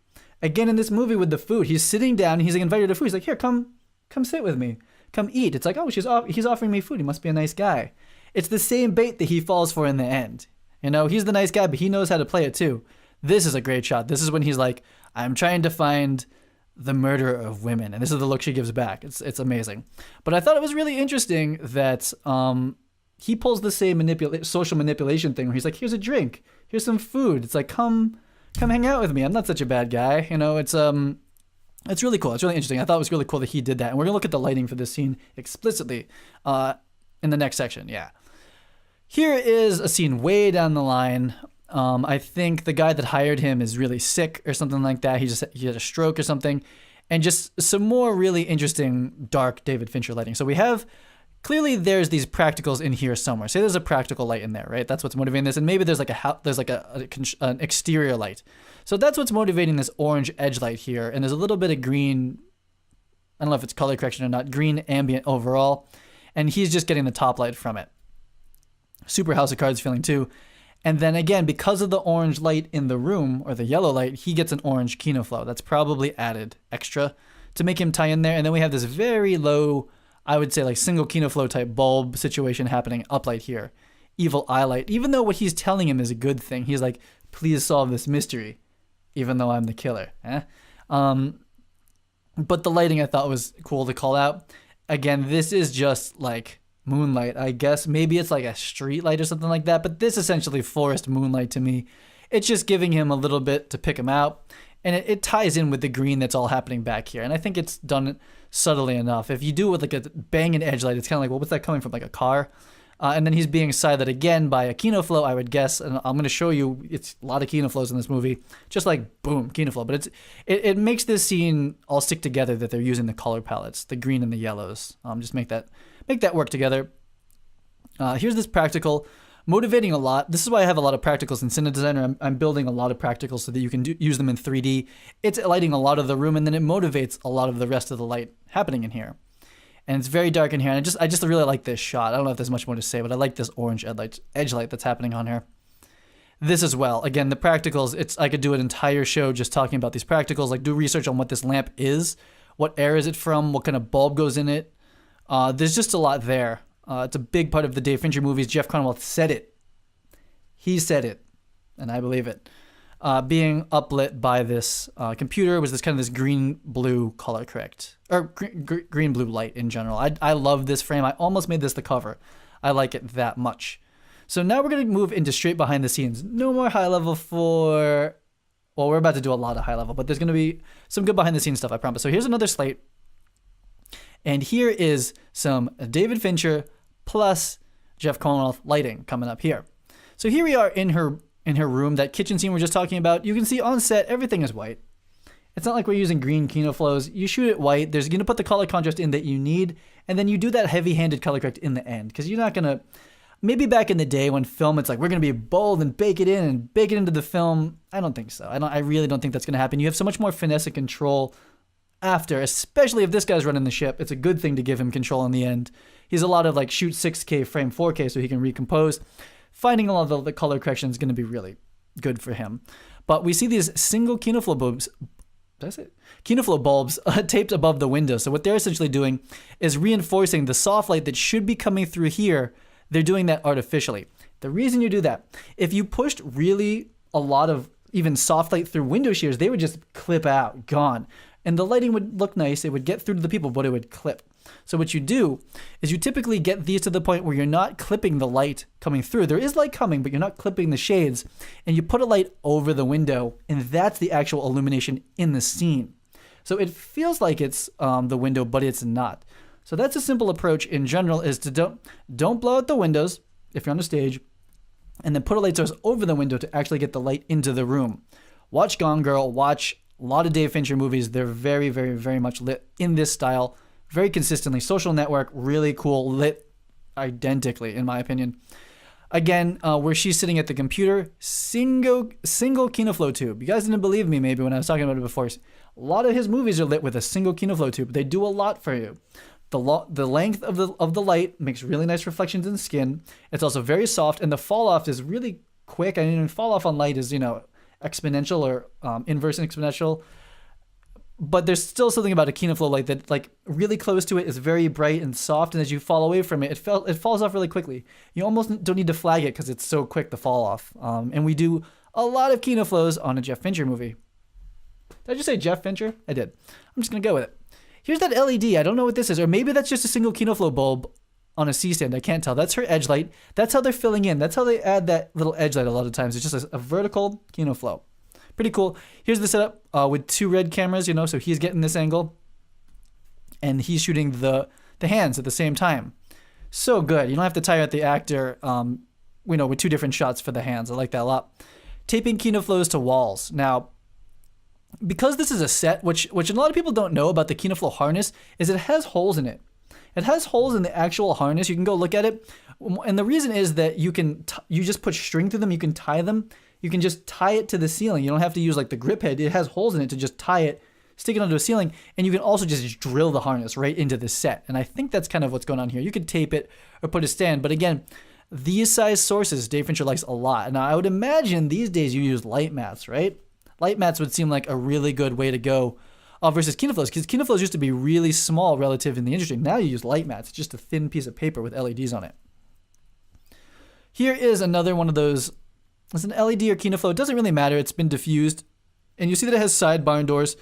Again, in this movie with the food, he's sitting down, he's like invited to food. He's like, here, come sit with me. Come eat. It's like, oh, he's offering me food. He must be a nice guy. It's the same bait that he falls for in the end. He's the nice guy, but he knows how to play it too. This is a great shot. This is when he's like, I'm trying to find the murderer of women. And this is the look she gives back. It's amazing. But I thought it was really interesting that he pulls the same social manipulation thing where he's like, here's a drink. Here's some food. It's like, come hang out with me. I'm not such a bad guy. It's really cool. It's really interesting. I thought it was really cool that he did that. And we're going to look at the lighting for this scene explicitly in the next section. Yeah. Here is a scene way down the line. I think the guy that hired him is really sick or something like that. He had a stroke or something. And just some more really interesting, dark David Fincher lighting. So we have, clearly there's these practicals in here somewhere. Say there's a practical light in there, right? That's what's motivating this. And maybe there's an exterior light. So that's what's motivating this orange edge light here. And there's a little bit of green, I don't know if it's color correction or not, green ambient overall. And he's just getting the top light from it. Super House of Cards feeling too. And then again, because of the orange light in the room, or the yellow light, he gets an orange kino flow. That's probably added extra to make him tie in there. And then we have this very low, I would say like single kino flow type bulb situation happening uplight here. Evil eye light. Even though what he's telling him is a good thing. He's like, please solve this mystery, even though I'm the killer. But the lighting I thought was cool to call out. Again, this is just like moonlight, I guess. Maybe it's like a street light or something like that, but this essentially forest moonlight to me. It's just giving him a little bit to pick him out, and it ties in with the green that's all happening back here, and I think it's done subtly enough. If you do it with like a banging edge light, it's kind of like, well, what's that coming from, like a car? And then he's being sidelit again by a kino flow, I would guess, and I'm going to show you, it's a lot of kino flows in this movie, just like boom, kino flow, but it makes this scene all stick together that they're using the color palettes, the green and the yellows. Just make that work together. Here's this practical, motivating a lot. This is why I have a lot of practicals in Cine Designer. I'm building a lot of practicals so that you can use them in 3D. It's lighting a lot of the room, and then it motivates a lot of the rest of the light happening in here. And it's very dark in here, and I just really like this shot. I don't know if there's much more to say, but I like this orange edge light that's happening on here. This as well. Again, the practicals, I could do an entire show just talking about these practicals, like do research on what this lamp is, what era is it from, what kind of bulb goes in it. There's just a lot there. It's a big part of the Dave Fincher movies. Jeff Cronwell said it. He said it, and I believe it. Being uplit by this computer was this kind of this green-blue color correct, or green-blue light in general. I love this frame. I almost made this the cover. I like it that much. So now we're going to move into straight behind the scenes. No more high level for, well, we're about to do a lot of high level, but there's going to be some good behind the scenes stuff, I promise. So here's another slate. And here is some David Fincher plus Jeff Cronwell lighting coming up here. So here we are in her room, that kitchen scene we're just talking about. You can see on set, everything is white. It's not like we're using green kino flows. You shoot it white. There's going to put the color contrast in that you need, and then you do that heavy-handed color correct in the end, because you're not going to, maybe back in the day when film, it's like, we're going to be bold and bake it in and bake it into the film. I don't think so. I really don't think that's going to happen. You have so much more finesse and control after, especially if this guy's running the ship. It's a good thing to give him control in the end. He's a lot of like shoot 6K, frame 4K so he can recompose. Finding a lot of the color correction is going to be really good for him. But we see these single kino flow bulbs, taped above the window. So what they're essentially doing is reinforcing the soft light that should be coming through here. They're doing that artificially. The reason you do that, if you pushed really a lot of even soft light through window shears, they would just clip out, gone. and the lighting would look nice. It would get through to the people, but it would clip. So what you do is you typically get these to the point where you're not clipping the light coming through. There is light coming, but you're not clipping the shades, and you put a light over the window, and that's the actual illumination in the scene. So it feels like it's the window, but it's not. So that's a simple approach in general, is to don't blow out the windows if you're on a stage, and then put a light source over the window to actually get the light into the room. Watch Gone Girl, watch a lot of Dave Fincher movies. They're very, very, very much lit in this style, very consistently. Social Network, really cool, lit identically, in my opinion. Again, where she's sitting at the computer, single KinoFlow tube. You guys didn't believe me maybe when I was talking about it before. A lot of his movies are lit with a single KinoFlow tube. They do a lot for you. The length of the light makes really nice reflections in skin. It's also very soft, and the fall off is really quick. I mean, fall off on light is, exponential or inverse exponential. But there's still something about a KinoFlow light that, like, really close to it is very bright and soft, and as you fall away from it, it falls off really quickly. You almost don't need to flag it because it's so quick to fall off. And we do a lot of KinoFlows on a Jeff Fincher movie. Did I just say Jeff Fincher? I did. I'm just going to go with it. Here's that LED. I don't know what this is. Or maybe that's just a single KinoFlow bulb on a C-stand. I can't tell. That's her edge light. That's how they're filling in. That's how they add that little edge light a lot of times. It's just a vertical KinoFlow. Pretty cool. Here's the setup with 2 red cameras, so he's getting this angle. And he's shooting the hands at the same time. So good. You don't have to tire out the actor, with 2 different shots for the hands. I like that a lot. Taping KinoFlows to walls. Now, because this is a set, which a lot of people don't know about the KinoFlow harness, is it has holes in it. It has holes in the actual harness. You can go look at it. And the reason is that you just put string through them. You can tie them. You can just tie it to the ceiling. You don't have to use like the grip head. It has holes in it to just tie it, stick it onto a ceiling. And you can also just drill the harness right into the set. And I think that's kind of what's going on here. You could tape it or put a stand. But again, these size sources, Dave Fincher likes a lot. And I would imagine these days you use light mats, right? Light mats would seem like a really good way to go versus KinoFlows, because KinoFlows used to be really small relative in the industry. Now you use light mats, just a thin piece of paper with LEDs on it. Here is another one of those. It's an LED or KinoFlow. It doesn't really matter. It's been diffused. And you see that it has side barn doors.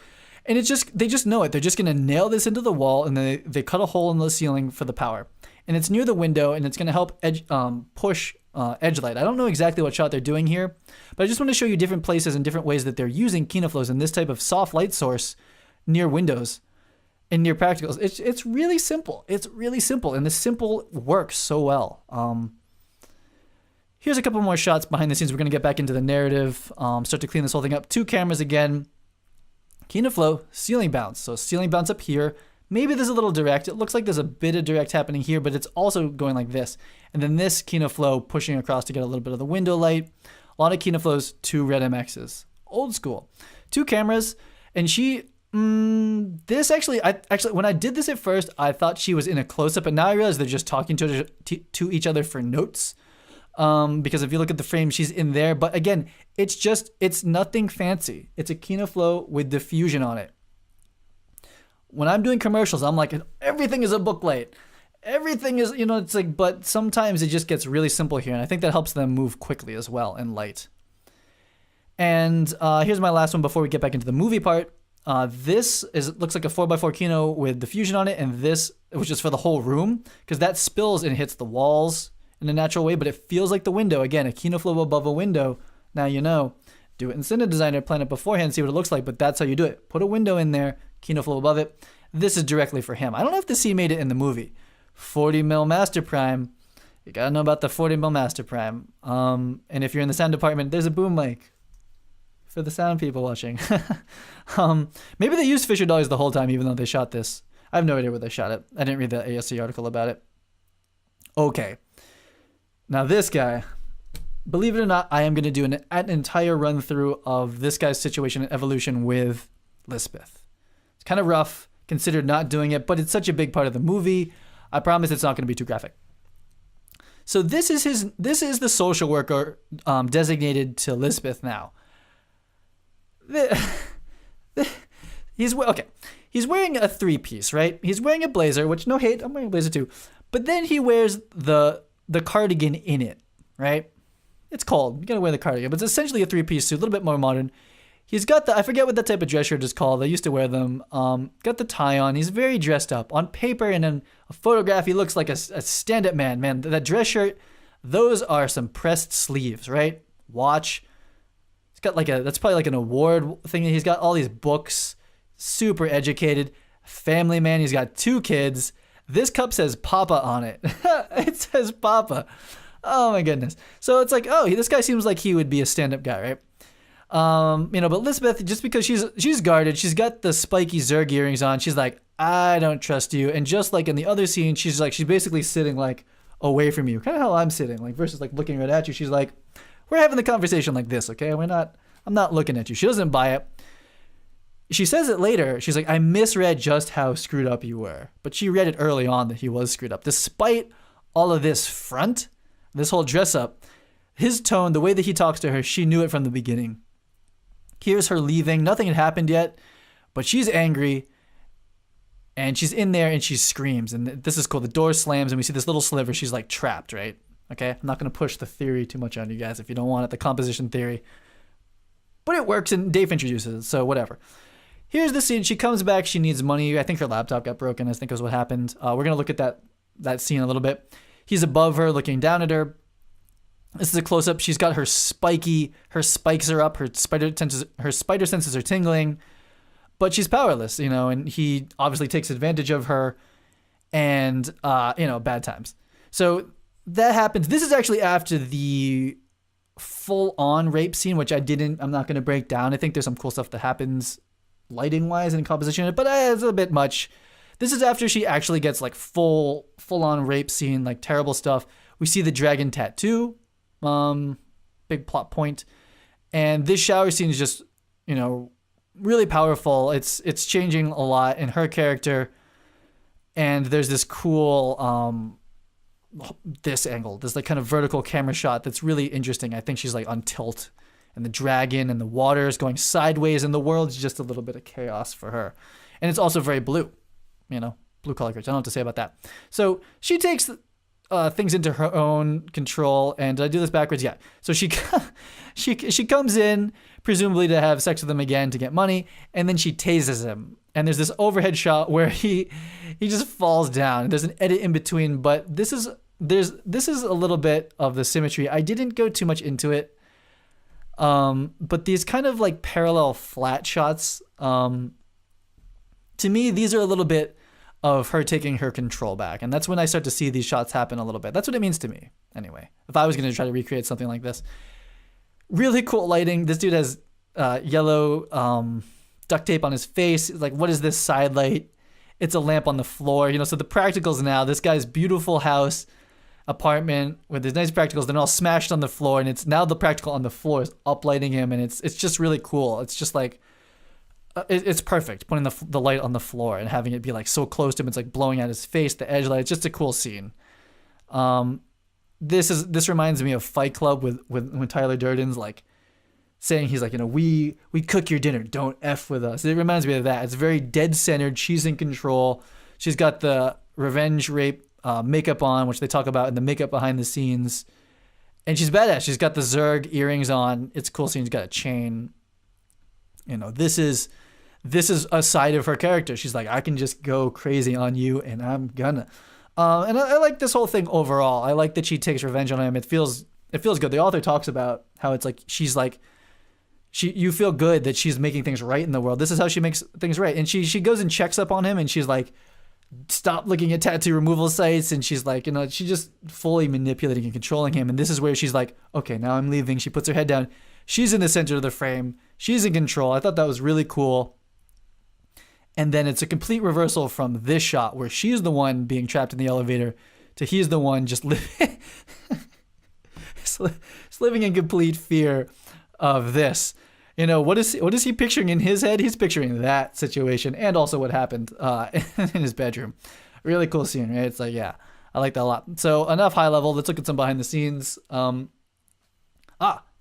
And they just know it. They're just going to nail this into the wall, and they cut a hole in the ceiling for the power. And it's near the window, and it's going to help push edge light. I don't know exactly what shot they're doing here, but I just want to show you different places and different ways that they're using KinoFlows and this type of soft light source near windows and near practicals. It's really simple. It's really simple, and the simple works so well. Here's a couple more shots behind the scenes. We're going to get back into the narrative, start to clean this whole thing up. 2 cameras again. KinoFlow, ceiling bounce. So ceiling bounce up here. Maybe there's a little direct. It looks like there's a bit of direct happening here, but it's also going like this. And then this KinoFlow pushing across to get a little bit of the window light. A lot of KinoFlows, 2 red MXs. Old school. 2 cameras. And this actually, when I did this at first, I thought she was in a close-up, and now I realize they're just talking to each other for notes. Because if you look at the frame, she's in there. But again, it's nothing fancy. It's a KinoFlow with diffusion on it. When I'm doing commercials, I'm like, everything is a book light. Everything is, it's like, but sometimes it just gets really simple here. And I think that helps them move quickly as well in light. And here's my last one before we get back into the movie part. This looks like a 4x4 Kino with diffusion on it. And this, which is for the whole room, because that spills and hits the walls in a natural way, but it feels like the window. Again, a KinoFlow above a window. Now you know. Do it in Cinedesigner, plan it beforehand, see what it looks like, but that's how you do it. Put a window in there, KinoFlow above it. This is directly for him. I don't know if the scene made it in the movie. 40mm Master Prime. You gotta know about the 40mm Master Prime. And if you're in the sound department, there's a boom mic for the sound people watching. Maybe they used Fisher Dollies the whole time, even though they shot this. I have no idea where they shot it. I didn't read the ASC article about it. Okay. Now this guy, believe it or not, I am going to do an entire run through of this guy's situation and evolution with Lisbeth. It's kind of rough, considered not doing it, but it's such a big part of the movie. I promise it's not going to be too graphic. So this is the social worker designated to Lisbeth now. He's wearing a 3-piece, right? He's wearing a blazer, which no hate, I'm wearing a blazer too. But then he wears the cardigan in it, right? It's cold. You gotta wear the cardigan, but it's essentially a 3-piece suit, a little bit more modern. He's got I forget what that type of dress shirt is called. I used to wear them. Got the tie on. He's very dressed up. On paper and in a photograph, he looks like a stand-up man. Man, that dress shirt, those are some pressed sleeves, right? Watch. He's got that's probably like an award thing. He's got all these books, super educated, family man. He's got 2 kids. This cup says Papa on it. It says Papa. Oh my goodness. So it's like, oh, this guy seems like he would be a stand-up guy, right? But Elizabeth, just because she's guarded, she's got the spiky Zerg earrings on. She's like, I don't trust you. And just like in the other scene, she's basically sitting like away from you, kind of how I'm sitting, like versus like looking right at you. She's like, we're having the conversation like this, okay? I'm not looking at you. She doesn't buy it. She says it later. She's like, I misread just how screwed up you were. But she read it early on that he was screwed up. Despite all of this front, this whole dress up, his tone, the way that he talks to her, she knew it from the beginning. Here's her leaving. Nothing had happened yet, but she's angry. And she's in there and she screams. And this is cool. The door slams and we see this little sliver. She's like trapped, right? Okay? I'm not going to push the theory too much on you guys if you don't want it, the composition theory. But it works and Dave introduces it, so whatever. Here's the scene. She comes back. She needs money. I think her laptop got broken. I think was what happened. We're going to look at that scene a little bit. He's above her, looking down at her. This is a close-up. She's got her spikes are up. Her spider senses are tingling. But she's powerless, and he obviously takes advantage of her and, bad times. So that happens. This is actually after the full-on rape scene, which I'm not going to break down. I think there's some cool stuff that happens lighting-wise and composition, but it's a bit much. This is after she actually gets like full-on rape scene, like terrible stuff. We see the dragon tattoo, big plot point. And this shower scene is just, really powerful. It's changing a lot in her character. And there's this cool, this angle, this like kind of vertical camera shot that's really interesting. I think she's like on tilt and the dragon and the water is going sideways and the world's just a little bit of chaos for her. And it's also very blue, blue color. I don't know what to say about that. So she takes things into her own control. And did I do this backwards? Yeah. So she comes in presumably to have sex with him again to get money, and then she tases him. And there's this overhead shot where he just falls down. There's an edit in between, but this is a little bit of the symmetry. I didn't go too much into it, but these kind of like parallel flat shots, to me, these are a little bit of her taking her control back. And that's when I start to see these shots happen a little bit. That's what it means to me, anyway. If I was going to try to recreate something like this. Really cool lighting. This dude has yellow duct tape on his face. Like, what is this side light? It's a lamp on the floor. So the practicals now, this guy's beautiful house, apartment with his nice practicals, they're all smashed on the floor. And it's now the practical on the floor is uplighting him. And it's just really cool. It's just like, it's perfect putting the light on the floor and having it be like so close to him. It's like blowing out his face, the edge light. It's just a cool scene. This reminds me of Fight Club with when Tyler Durden's like saying he's like, we cook your dinner, don't F with us. It reminds me of that. It's very dead centered. She's in control. She's got the revenge rape makeup on, which they talk about in the makeup behind the scenes. And she's badass. She's got the Zerg earrings on. It's a cool scene. She's got a chain. This is a side of her character. She's like, I can just go crazy on you and I'm gonna. And I like this whole thing overall. I like that she takes revenge on him. It feels good. The author talks about how it's like you feel good that she's making things right in the world. This is how she makes things right. And she goes and checks up on him and she's like, stop looking at tattoo removal sites. And she's like, she's just fully manipulating and controlling him. And this is where she's like, okay, now I'm leaving. She puts her head down. She's in the center of the frame. She's in control. I thought that was really cool. And then it's a complete reversal from this shot where she's the one being trapped in the elevator to he's the one just living in complete fear of this. What is he picturing in his head? He's picturing that situation and also what happened in his bedroom. Really cool scene, right? It's like, yeah, I like that a lot. So enough high level. Let's look at some behind the scenes.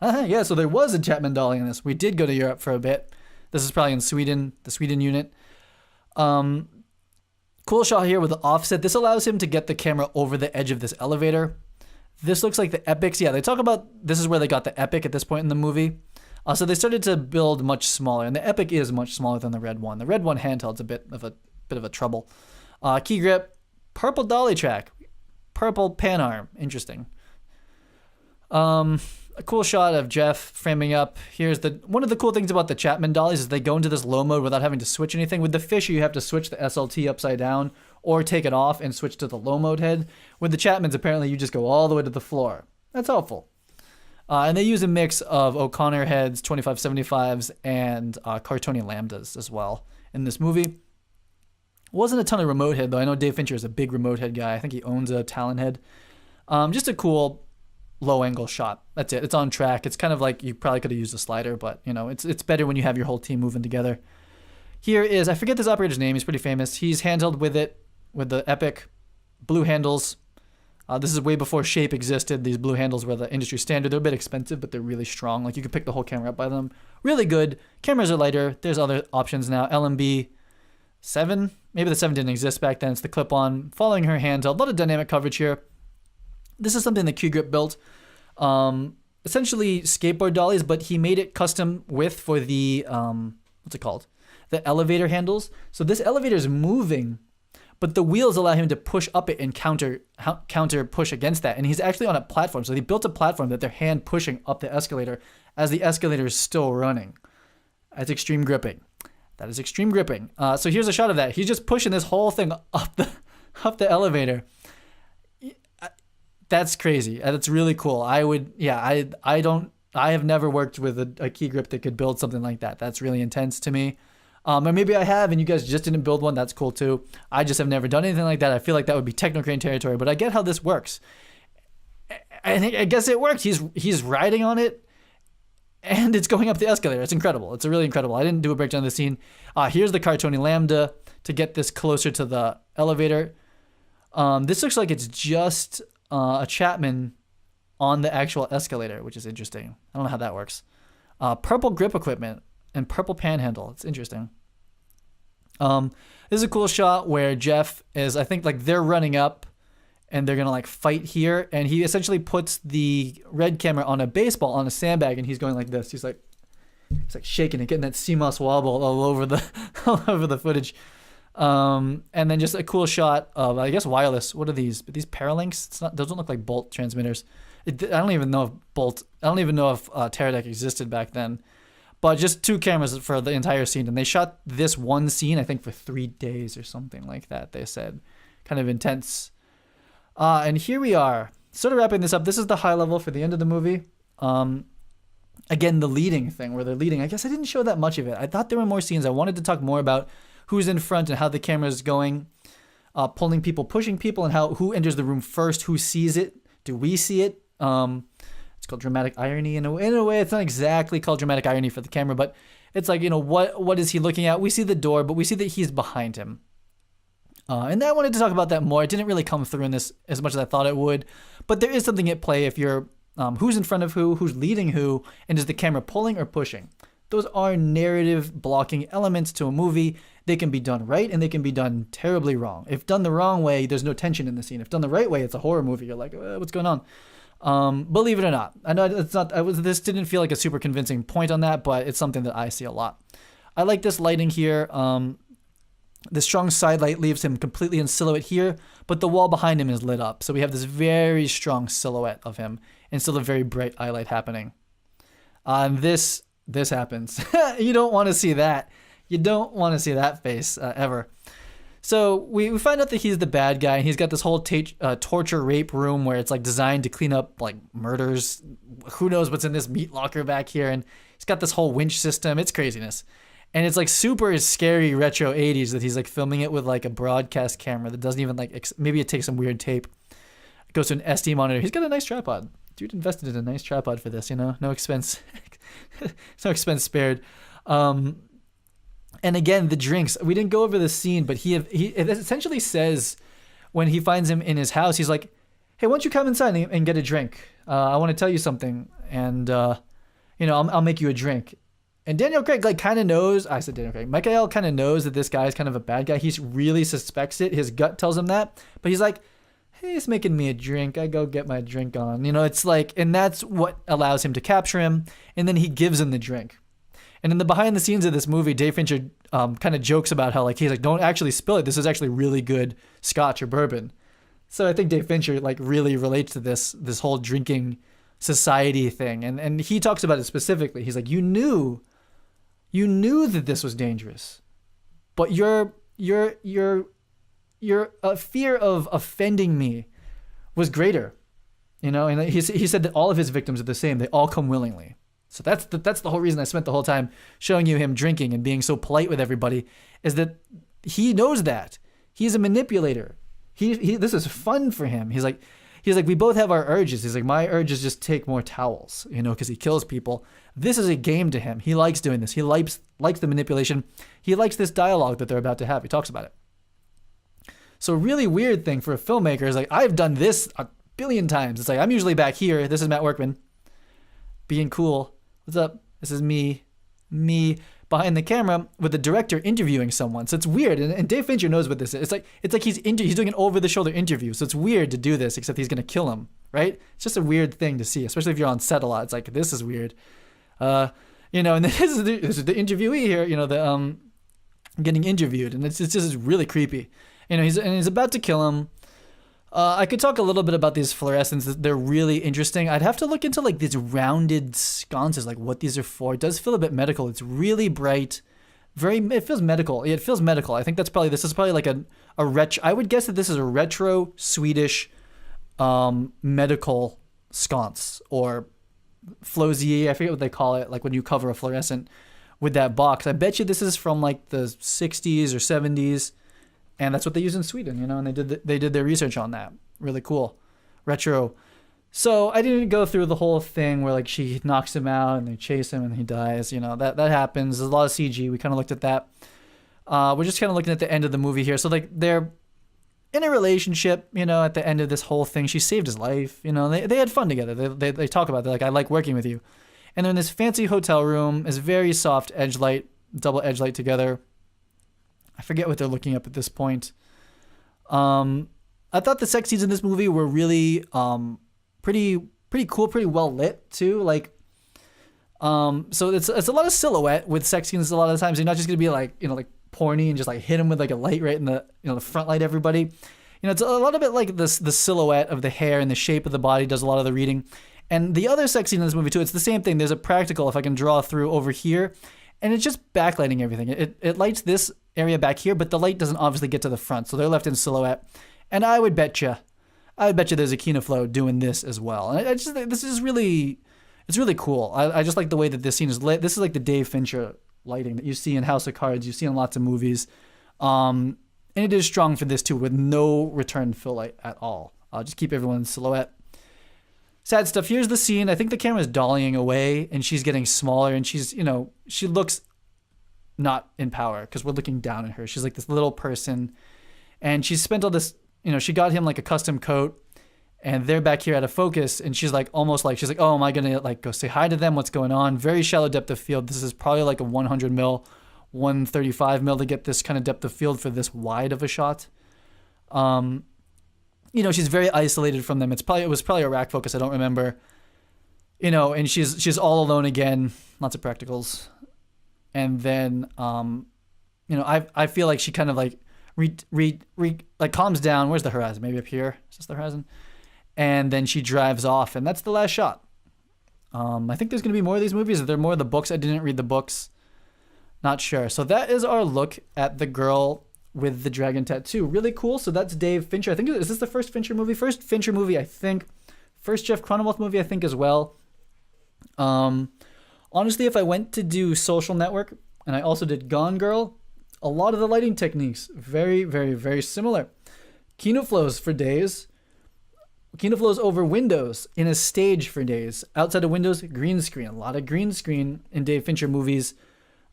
Yeah, so there was a Chapman dolly in this. We did go to Europe for a bit. This is probably in Sweden, the Sweden unit. Cool shot here with the offset. This allows him to get the camera over the edge of this elevator. This looks like the epics. Yeah, they talk about this is where they got the epic at this point in the movie. So they started to build much smaller, and the Epic is much smaller than the Red one. The Red one handheld's a bit of a trouble. Key grip, purple dolly track, purple pan arm. Interesting. A cool shot of Jeff framing up. Here's one of the cool things about the Chapman dollies is they go into this low mode without having to switch anything. With the Fisher, you have to switch the SLT upside down or take it off and switch to the low mode head. With the Chapmans, apparently you just go all the way to the floor. That's helpful. And they use a mix of O'Connor heads, 2575s, and Cartoni Lambdas as well in this movie. Wasn't a ton of remote head, though. I know Dave Fincher is a big remote head guy. I think he owns a Talon head. Just a cool low angle shot. That's it. It's on track. It's kind of like you probably could have used a slider, but it's better when you have your whole team moving together. Here is, I forget this operator's name. He's pretty famous. He's handheld with the Epic blue handles. This is way before Shape existed. These blue handles were the industry standard. They're a bit expensive, but they're really strong. Like you could pick the whole camera up by them. Really good. Cameras are lighter. There's other options now. LMB 7. Maybe the 7 didn't exist back then. It's the clip-on. Following her handheld. A lot of dynamic coverage here. This is something that Q-Grip built. Essentially skateboard dollies, but he made it custom width for the, what's it called? The elevator handles. So this elevator is moving, but the wheels allow him to push up it and counter push against that. And he's actually on a platform. So they built a platform that they're hand pushing up the escalator as the escalator is still running. That's extreme gripping. That is extreme gripping. So here's a shot of that. He's just pushing this whole thing up the elevator. That's crazy. That's really cool. I have never worked with a key grip that could build something like that. That's really intense to me. Or maybe I have and you guys just didn't build one. That's cool too. I just have never done anything like that. I feel like that would be Technocrane territory, but I get how this works. I guess it worked. He's riding on it and it's going up the escalator. It's incredible. It's really incredible. I didn't do a breakdown of the scene. Here's the Cartoni Lambda to get this closer to the elevator. This looks like it's just a Chapman on the actual escalator, which is interesting. I don't know how that works. Purple grip equipment and purple panhandle. It's interesting. This is a cool shot where Jeff is, I think, like they're running up and they're gonna like fight here, and he essentially puts the red camera on a baseball on a sandbag, and he's going like this. He's like shaking it, getting that CMOS wobble all over the footage. And then just a cool shot of, I guess, wireless. What are these? These Paralinks? Those don't look like Bolt transmitters. I don't even know if Teradek existed back then. But just 2 cameras for the entire scene. And they shot this one scene, I think, for 3 days or something like that, they said. Kind of intense. And here we are. Sort of wrapping this up. This is the high level for the end of the movie. Again, the leading thing, where they're leading. I guess I didn't show that much of it. I thought there were more scenes. I wanted to talk more about who's in front and how the camera is going, pulling people, pushing people, and who enters the room first, who sees it. Do we see it? It's called dramatic irony in a way. It's not exactly called dramatic irony for the camera, but it's like, what is he looking at? We see the door, but we see that he's behind him. And I wanted to talk about that more. It didn't really come through in this as much as I thought it would, but there is something at play if you're who's in front of who's leading who, and is the camera pulling or pushing? Those are narrative blocking elements to a movie. They can be done right and they can be done terribly wrong. If done the wrong way, there's no tension in the scene. If done the right way, it's a horror movie. You're like, what's going on? Believe it or not, I know it's not. This didn't feel like a super convincing point on that, but it's something that I see a lot. I like this lighting here. The strong side light leaves him completely in silhouette here, but the wall behind him is lit up, so we have this very strong silhouette of him and still a very bright eye light happening. And this happens. You don't want to see that. You don't want to see that face ever. So we find out that he's the bad guy, and he's got this whole torture rape room where it's like designed to clean up like murders. Who knows what's in this meat locker back here, and he's got this whole winch system. It's craziness. And it's like super scary retro 80s that he's like filming it with like a broadcast camera that doesn't even like, maybe it takes some weird tape. It goes to an SD monitor. He's got a nice tripod. Dude invested in a nice tripod for this, no expense. No expense spared. And again, the drinks. We didn't go over the scene, but he essentially says when he finds him in his house, he's like, hey, why don't you come inside and get a drink? I want to tell you something. And, I'll make you a drink. And Daniel Craig kind of knows. I said Daniel Craig. Michael kind of knows that this guy is kind of a bad guy. He really suspects it. His gut tells him that. But he's like, hey, he's making me a drink. I go get my drink on. It's like, and that's what allows him to capture him. And then he gives him the drink. And in the behind the scenes of this movie, Dave Fincher kind of jokes about how like he's like, don't actually spill it. This is actually really good scotch or bourbon. So I think Dave Fincher like really relates to this whole drinking society thing. And he talks about it specifically. He's like, you knew that this was dangerous, but your fear of offending me was greater, And he said that all of his victims are the same. They all come willingly. So that's the whole reason I spent the whole time showing you him drinking and being so polite with everybody, is that he knows that he's a manipulator. He this is fun for him. He's like we both have our urges. He's like, my urge is just take more towels, because he kills people. This is a game to him. He likes doing this. He likes the manipulation. He likes this dialogue that they're about to have. He talks about it. So really weird thing for a filmmaker is like, I've done this a billion times. It's like, I'm usually back here. This is Matt Workman being cool. What's up? This is me behind the camera with the director interviewing someone. So it's weird. And Dave Fincher knows what this is. It's like he's doing an over-the-shoulder interview. So it's weird to do this, except he's going to kill him, right? It's just a weird thing to see, especially if you're on set a lot. It's like, this is weird. And this is the interviewee here, the getting interviewed. And it's just really creepy. He's about to kill him. I could talk a little bit about these fluorescents. They're really interesting. I'd have to look into like these rounded sconces, like what these are for. It does feel a bit medical. It's really bright. It feels medical. It feels medical. I think this is probably like a retro. I would guess that this is a retro Swedish medical sconce or flosier. I forget what they call it. Like when you cover a fluorescent with that box. I bet you this is from like the 60s or 70s. And that's what they use in Sweden, and they did their research on that. Really cool. Retro. So I didn't go through the whole thing where like she knocks him out and they chase him and he dies. That happens. There's a lot of CG. We kind of looked at that. We're just kind of looking at the end of the movie here. So like they're in a relationship, at the end of this whole thing. She saved his life. They had fun together. They talk about it. They're like, I like working with you. And they're in this fancy hotel room. It's very soft edge light, double edge light together. I forget what they're looking up at this point. I thought the sex scenes in this movie were really pretty cool, pretty well lit too. Like, so it's a lot of silhouette with sex scenes. A lot of the times you're not just gonna be like like porny and just like hit him with like a light right in the the front light everybody. It's a lot of it like the silhouette of the hair and the shape of the body does a lot of the reading. And the other sex scene in this movie too, it's the same thing. There's a practical, if I can draw through over here, and it's just backlighting everything. It lights this area back here, but the light doesn't obviously get to the front, so they're left in silhouette. And I would bet you there's a Kinoflow doing this as well. And I just think this is really, it's really cool. I just like the way that this scene is lit. This is like the Dave Fincher lighting that you see in House of Cards, you see in lots of movies. And it is strong for this too, with no return fill light at all. I'll just keep everyone in silhouette. Sad stuff. Here's the scene. I think the camera's dollying away and she's getting smaller and she's, she looks not in power because we're looking down at her. She's like this little person and she's spent all this, she got him like a custom coat and they're back here out of focus and she's like, almost like, she's like, oh, am I going to like go say hi to them? What's going on? Very shallow depth of field. This is probably like a 100 mil, 135 mil to get this kind of depth of field for this wide of a shot. She's very isolated from them. It was probably a rack focus. I don't remember, and she's all alone again, lots of practicals. And then, I feel like she kind of like like calms down. Where's the horizon? Maybe up here. Is this the horizon? And then she drives off, and that's the last shot. I think there's going to be more of these movies. Are there more of the books? I didn't read the books. Not sure. So that is our look at the girl with the dragon tattoo. Really cool. So that's Dave Fincher. I think, is this the first Fincher movie? First Fincher movie, I think. First Jeff Cronenweth movie, I think, as well. Honestly, if I went to do Social Network and I also did Gone Girl, a lot of the lighting techniques, very, very, very similar. Kinoflows for days. Kinoflows over windows in a stage for days. Outside of windows, green screen. A lot of green screen in Dave Fincher movies.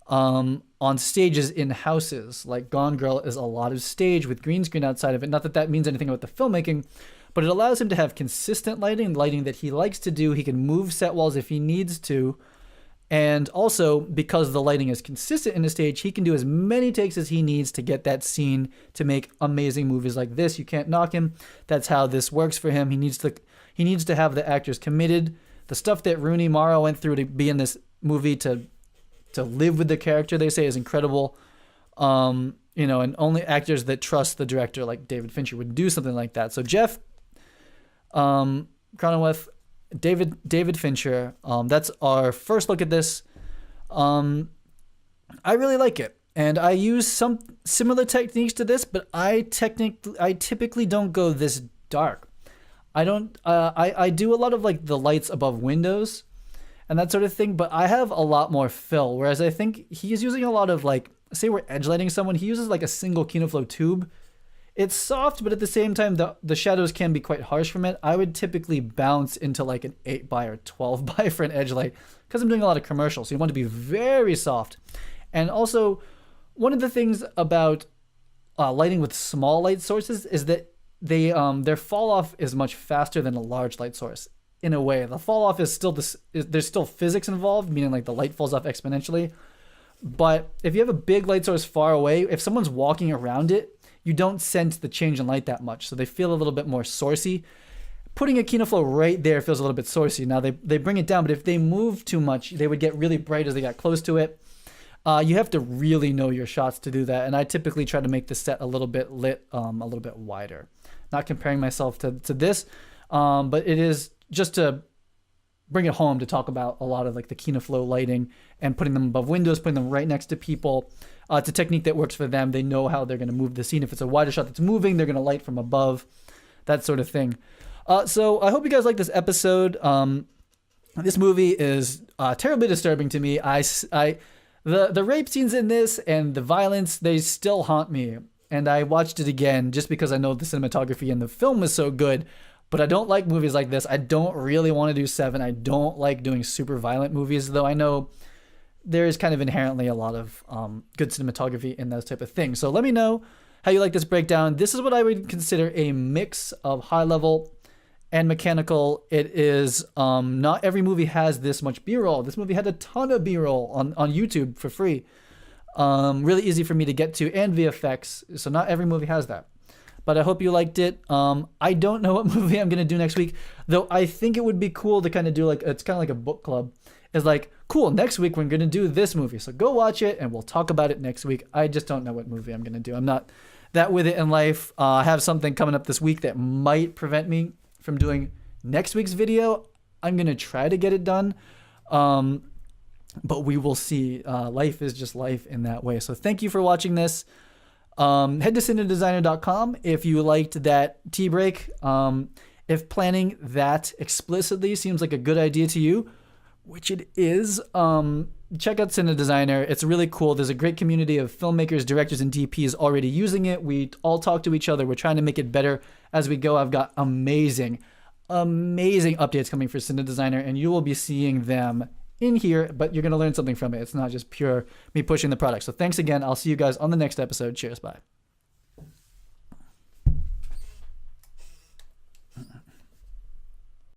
On stages in houses. Like Gone Girl is a lot of stage with green screen outside of it. Not that that means anything about the filmmaking, but it allows him to have consistent lighting that he likes to do. He can move set walls if he needs to. And also, because the lighting is consistent in the stage, he can do as many takes as he needs to get that scene to make amazing movies like this. You can't knock him. That's how this works for him. He needs to have the actors committed. The stuff that Rooney Mara went through to be in this movie, to live with the character, they say, is incredible. And only actors that trust the director, like David Fincher, would do something like that. So Jeff Cronenweth, David Fincher. That's our first look at this. I really like it, and I use some similar techniques to this, but I typically don't go this dark. I do a lot of like the lights above windows and that sort of thing, but I have a lot more fill. Whereas I think he's using a lot of, like, say we're edge lighting someone, he uses like a single KinoFlow tube. It's soft, but at the same time, the shadows can be quite harsh from it. I would typically bounce into like an 8x or 12x for an edge light because I'm doing a lot of commercials. So you want to be very soft. And also, one of the things about lighting with small light sources is that their fall off is much faster than a large light source. In a way, the fall off is still there's still physics involved, meaning like the light falls off exponentially. But if you have a big light source far away, if someone's walking around it, you don't sense the change in light that much. So they feel a little bit more sourcey. Putting a KinoFlow right there feels a little bit sourcey. Now they bring it down, but if they move too much, they would get really bright as they got close to it. You have to really know your shots to do that. And I typically try to make the set a little bit lit, a little bit wider. Not comparing myself to this, but it is just to bring it home to talk about a lot of like the KinoFlow lighting and putting them above windows, putting them right next to people. It's a technique that works for them. They know how they're going to move the scene. If it's a wider shot that's moving, they're going to light from above, that sort of thing. So I hope you guys like this episode. This movie is terribly disturbing to me. The rape scenes in this and the violence, they still haunt me. And I watched it again just because I know the cinematography in the film is so good. But I don't like movies like this. I don't really want to do Seven. I don't like doing super violent movies, though I know there is kind of inherently a lot of good cinematography in those type of things. So let me know how you like this breakdown. This is what I would consider a mix of high level and mechanical. It is not every movie has this much B-roll. This movie had a ton of B-roll on YouTube for free. Really easy for me to get to, and VFX. So not every movie has that. But I hope you liked it. I don't know what movie I'm going to do next week, though I think it would be cool to kind of do it's kind of like a book club. It's like, cool, next week we're going to do this movie. So go watch it and we'll talk about it next week. I just don't know what movie I'm going to do. I'm not that with it in life. I have something coming up this week that might prevent me from doing next week's video. I'm going to try to get it done. But we will see. Life is just life in that way. So thank you for watching this. Head to cinedesigner.com if you liked that tea break. If planning that explicitly seems like a good idea to you, which it is, check out Cinedesigner. It's really cool. There's a great community of filmmakers, directors, and DPs already using it. We all talk to each other. We're trying to make it better as we go. I've got amazing updates coming for Cinedesigner, and you will be seeing them in here, but you're going to learn something from it. It's not just pure me pushing the product. So thanks again. I'll see you guys on the next episode. Cheers. Bye.